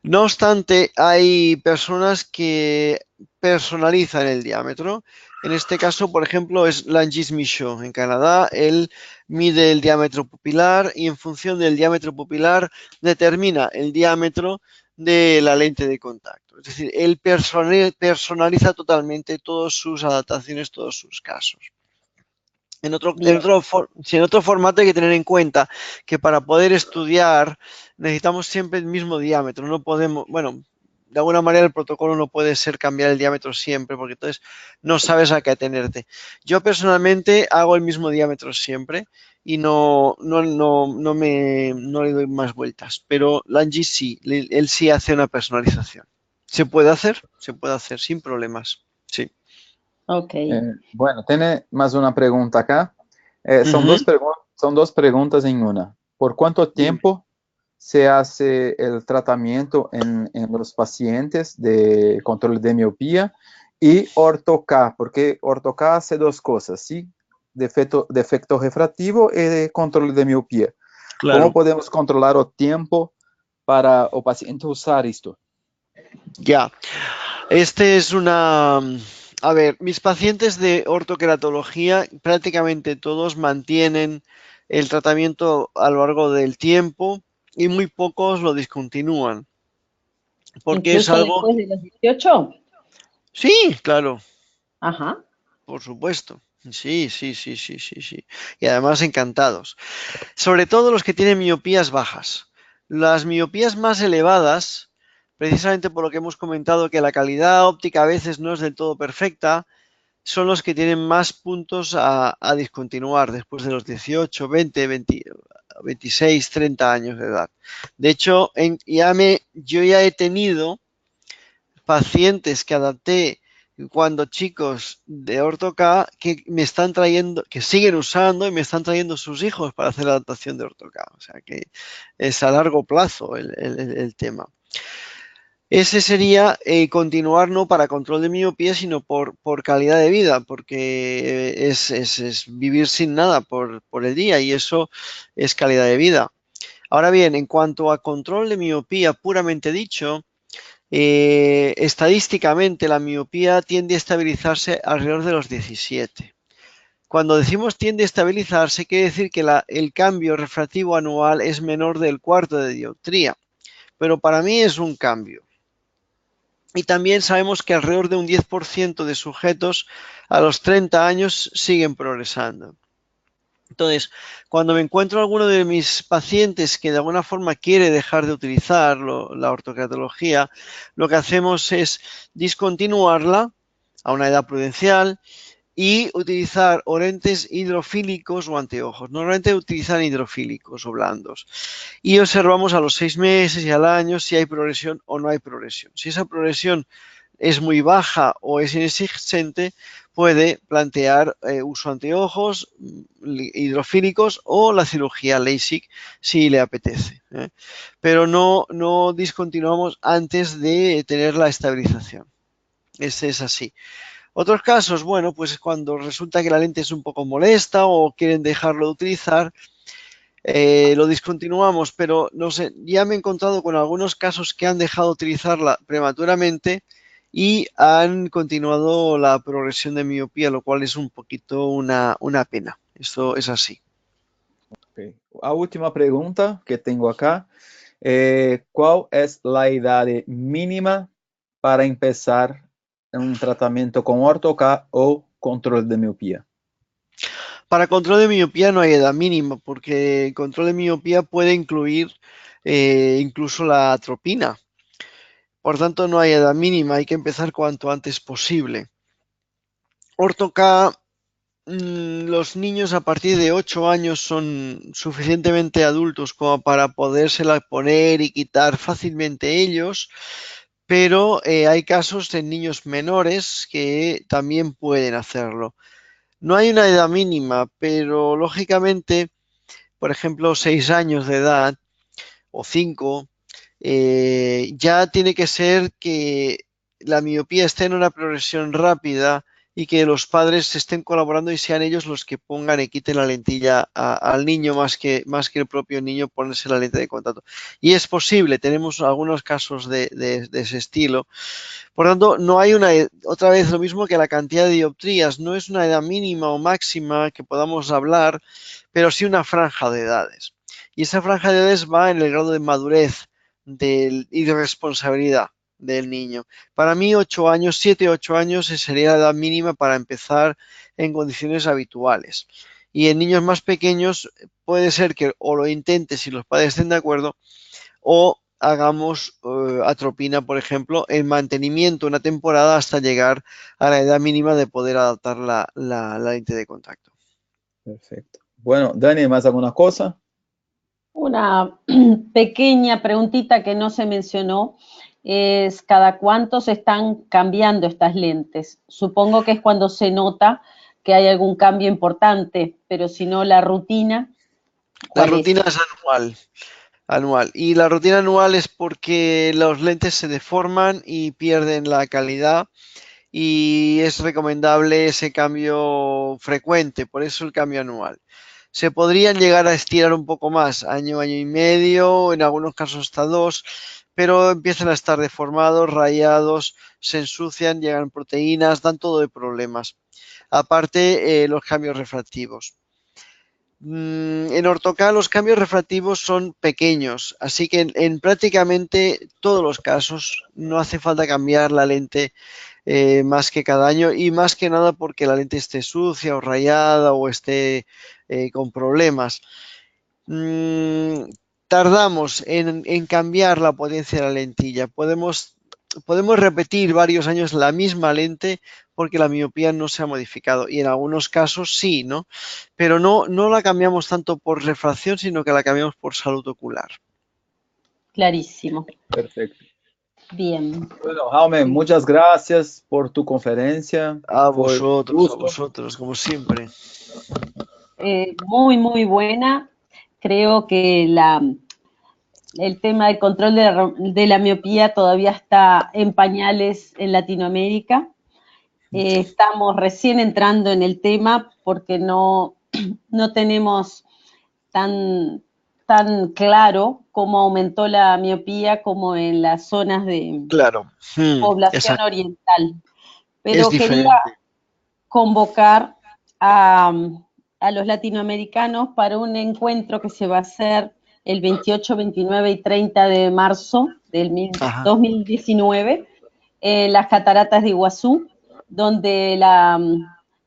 No obstante, hay personas que personalizan el diámetro. En este caso, por ejemplo, es Langis Michaud. En Canadá, él mide el diámetro pupilar y en función del diámetro pupilar determina el diámetro de la lente de contacto. Es decir, él personaliza totalmente todas sus adaptaciones, todos sus casos. Bien. En otro formato hay que tener en cuenta que para poder estudiar necesitamos siempre el mismo diámetro. No podemos, bueno, de alguna manera el protocolo no puede ser cambiar el diámetro siempre, porque entonces no sabes a qué atenerte. Yo personalmente hago el mismo diámetro siempre y no le doy más vueltas. Pero Langi sí, él sí hace una personalización. Se puede hacer sin problemas. Sí. Ok. Bueno, tiene más una pregunta acá. Ujú. Son dos preguntas en una. ¿Por cuánto Dime. tiempo se hace el tratamiento en los pacientes de control de miopía y orto-K? Porque orto-K hace dos cosas, ¿sí? Defecto refractivo y de control de miopía. ¿Cómo Claro. podemos controlar el tiempo para el paciente usar esto? Ya. Este es una... A ver, mis pacientes de ortoqueratología, prácticamente todos mantienen el tratamiento a lo largo del tiempo y muy pocos lo discontinúan, porque es ¿Incluso algo... después de los 18? Sí, claro, Ajá. por supuesto. Sí, sí, sí, sí, sí, sí. Y además encantados. Sobre todo los que tienen miopías bajas. Las miopías más elevadas, precisamente por lo que hemos comentado que la calidad óptica a veces no es del todo perfecta, son los que tienen más puntos a discontinuar después de los 18, 20, 20, 26, 30 años de edad. De hecho, yo ya he tenido pacientes que adapté cuando chicos de Orto-K que me están trayendo, que siguen usando y me están trayendo sus hijos para hacer la adaptación de Orto-K. O sea que es a largo plazo el tema. Ese sería continuar no para control de miopía, sino por calidad de vida, porque es vivir sin nada por el día y eso es calidad de vida. Ahora bien, en cuanto a control de miopía puramente dicho, estadísticamente la miopía tiende a estabilizarse alrededor de los 17. Cuando decimos tiende a estabilizarse, quiere decir que el cambio refractivo anual es menor del cuarto de dioptría, pero para mí es un cambio. Y también sabemos que alrededor de un 10% de sujetos a los 30 años siguen progresando. Entonces, cuando me encuentro alguno de mis pacientes que de alguna forma quiere dejar de utilizar la ortoqueratología, lo que hacemos es discontinuarla a una edad prudencial y utilizar o lentes hidrofílicos o anteojos. Normalmente utilizan hidrofílicos o blandos. Y observamos a los 6 meses y al año si hay progresión o no hay progresión. Si esa progresión es muy baja o es inexistente, puede plantear uso de anteojos hidrofílicos o la cirugía LASIK si le apetece. Pero no discontinuamos antes de tener la estabilización. Ese es así. Otros casos, bueno, pues cuando resulta que la lente es un poco molesta o quieren dejarlo de utilizar, lo discontinuamos, pero no sé, ya me he encontrado con algunos casos que han dejado de utilizarla prematuramente y han continuado la progresión de miopía, lo cual es un poquito una pena. Esto es así. Okay. A última pregunta que tengo acá. ¿Cuál es la edad mínima para empezar un tratamiento con orto-K o control de miopía? Para control de miopía no hay edad mínima, porque el control de miopía puede incluir incluso la atropina. Por tanto, no hay edad mínima, hay que empezar cuanto antes posible. Orto-K, los niños a partir de 8 años son suficientemente adultos como para podérsela poner y quitar fácilmente ellos, pero hay casos en niños menores que también pueden hacerlo. No hay una edad mínima, pero lógicamente, por ejemplo, 6 años de edad o 5, ya tiene que ser que la miopía esté en una progresión rápida y que los padres estén colaborando y sean ellos los que pongan y quiten la lentilla al niño más que el propio niño ponerse la lente de contacto. Y es posible, tenemos algunos casos de ese estilo. Por tanto, no hay otra vez lo mismo que la cantidad de dioptrías, no es una edad mínima o máxima que podamos hablar, pero sí una franja de edades. Y esa franja de edades va en el grado de madurez y de responsabilidad del niño. Para mí, 8 años, 7, 8 años sería la edad mínima para empezar en condiciones habituales. Y en niños más pequeños puede ser que o lo intentes si los padres estén de acuerdo, o hagamos atropina, por ejemplo, en mantenimiento una temporada hasta llegar a la edad mínima de poder adaptar la lente de contacto. Perfecto. Bueno, Dani, ¿más alguna cosa? Una pequeña preguntita que no se mencionó es ¿cada cuánto se están cambiando estas lentes? Supongo que es cuando se nota que hay algún cambio importante, pero si no, la rutina, La ¿cuál es? rutina es anual. Y la rutina anual es porque los lentes se deforman y pierden la calidad y es recomendable ese cambio frecuente, por eso el cambio anual. Se podrían llegar a estirar un poco más, año, año y medio, en algunos casos hasta 2, pero empiezan a estar deformados, rayados, se ensucian, llegan proteínas, dan todo de problemas. Aparte, los cambios refractivos. En Ortocal los cambios refractivos son pequeños, así que en prácticamente todos los casos no hace falta cambiar la lente más que cada año y más que nada porque la lente esté sucia o rayada o esté con problemas. Tardamos en cambiar la potencia de la lentilla. Podemos repetir varios años la misma lente porque la miopía no se ha modificado y en algunos casos sí, ¿no? Pero no la cambiamos tanto por refracción, sino que la cambiamos por salud ocular. Clarísimo. Perfecto. Bien. Bueno, Jaume, muchas gracias por tu conferencia. A Fue un gusto. vosotros, como siempre. Muy, muy buena. Creo que el tema del control de la miopía todavía está en pañales en Latinoamérica. Estamos recién entrando en el tema porque no tenemos tan claro cómo aumentó la miopía como en las zonas de Claro, población exacto. oriental. Es Pero quería diferente. convocar a, a los latinoamericanos para un encuentro que se va a hacer el 28, 29 y 30 de marzo del Ajá. 2019 en las cataratas de Iguazú, donde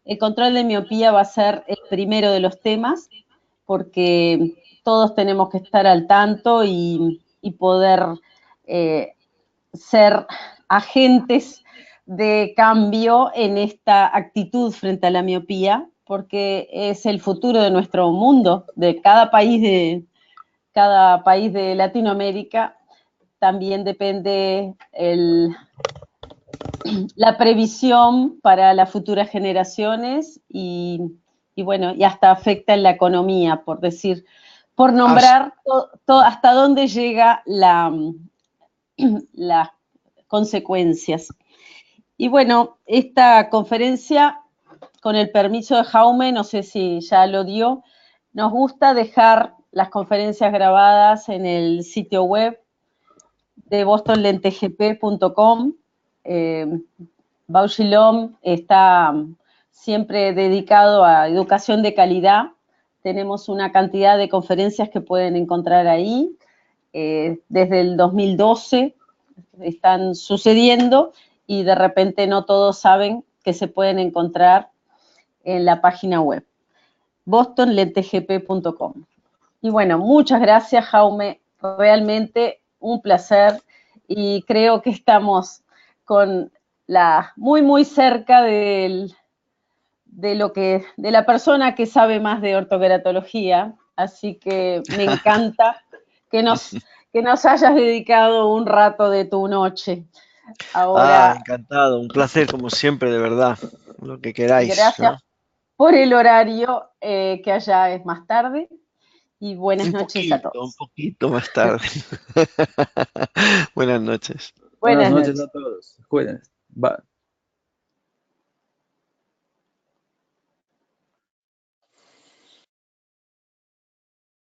el control de miopía va a ser el primero de los temas, porque todos tenemos que estar al tanto y poder ser agentes de cambio en esta actitud frente a la miopía, porque es el futuro de nuestro mundo, de cada país de Latinoamérica. También depende la previsión para las futuras generaciones y bueno, y hasta afecta en la economía, por decir, por As- nombrar hasta dónde llega las consecuencias. Y bueno, esta conferencia, con el permiso de Jaume, no sé si ya lo dio, nos gusta dejar las conferencias grabadas en el sitio web de bostonlentgp.com. Bauchilom está siempre dedicado a educación de calidad. Tenemos una cantidad de conferencias que pueden encontrar ahí. Desde el 2012 están sucediendo y de repente no todos saben que se pueden encontrar en la página web bostonlentgp.com. Y bueno, muchas gracias, Jaume, realmente un placer y creo que estamos con muy, muy cerca de la persona que sabe más de ortokeratología, así que me encanta que nos hayas dedicado un rato de tu noche. Ahora, encantado, un placer como siempre, de verdad, lo que queráis, gracias ¿no? por el horario, que allá es más tarde, y buenas noches a Un todos. poquito más tarde. Buenas noches. Buenas Buenas noches noches. a todos. Cuídense. Bye.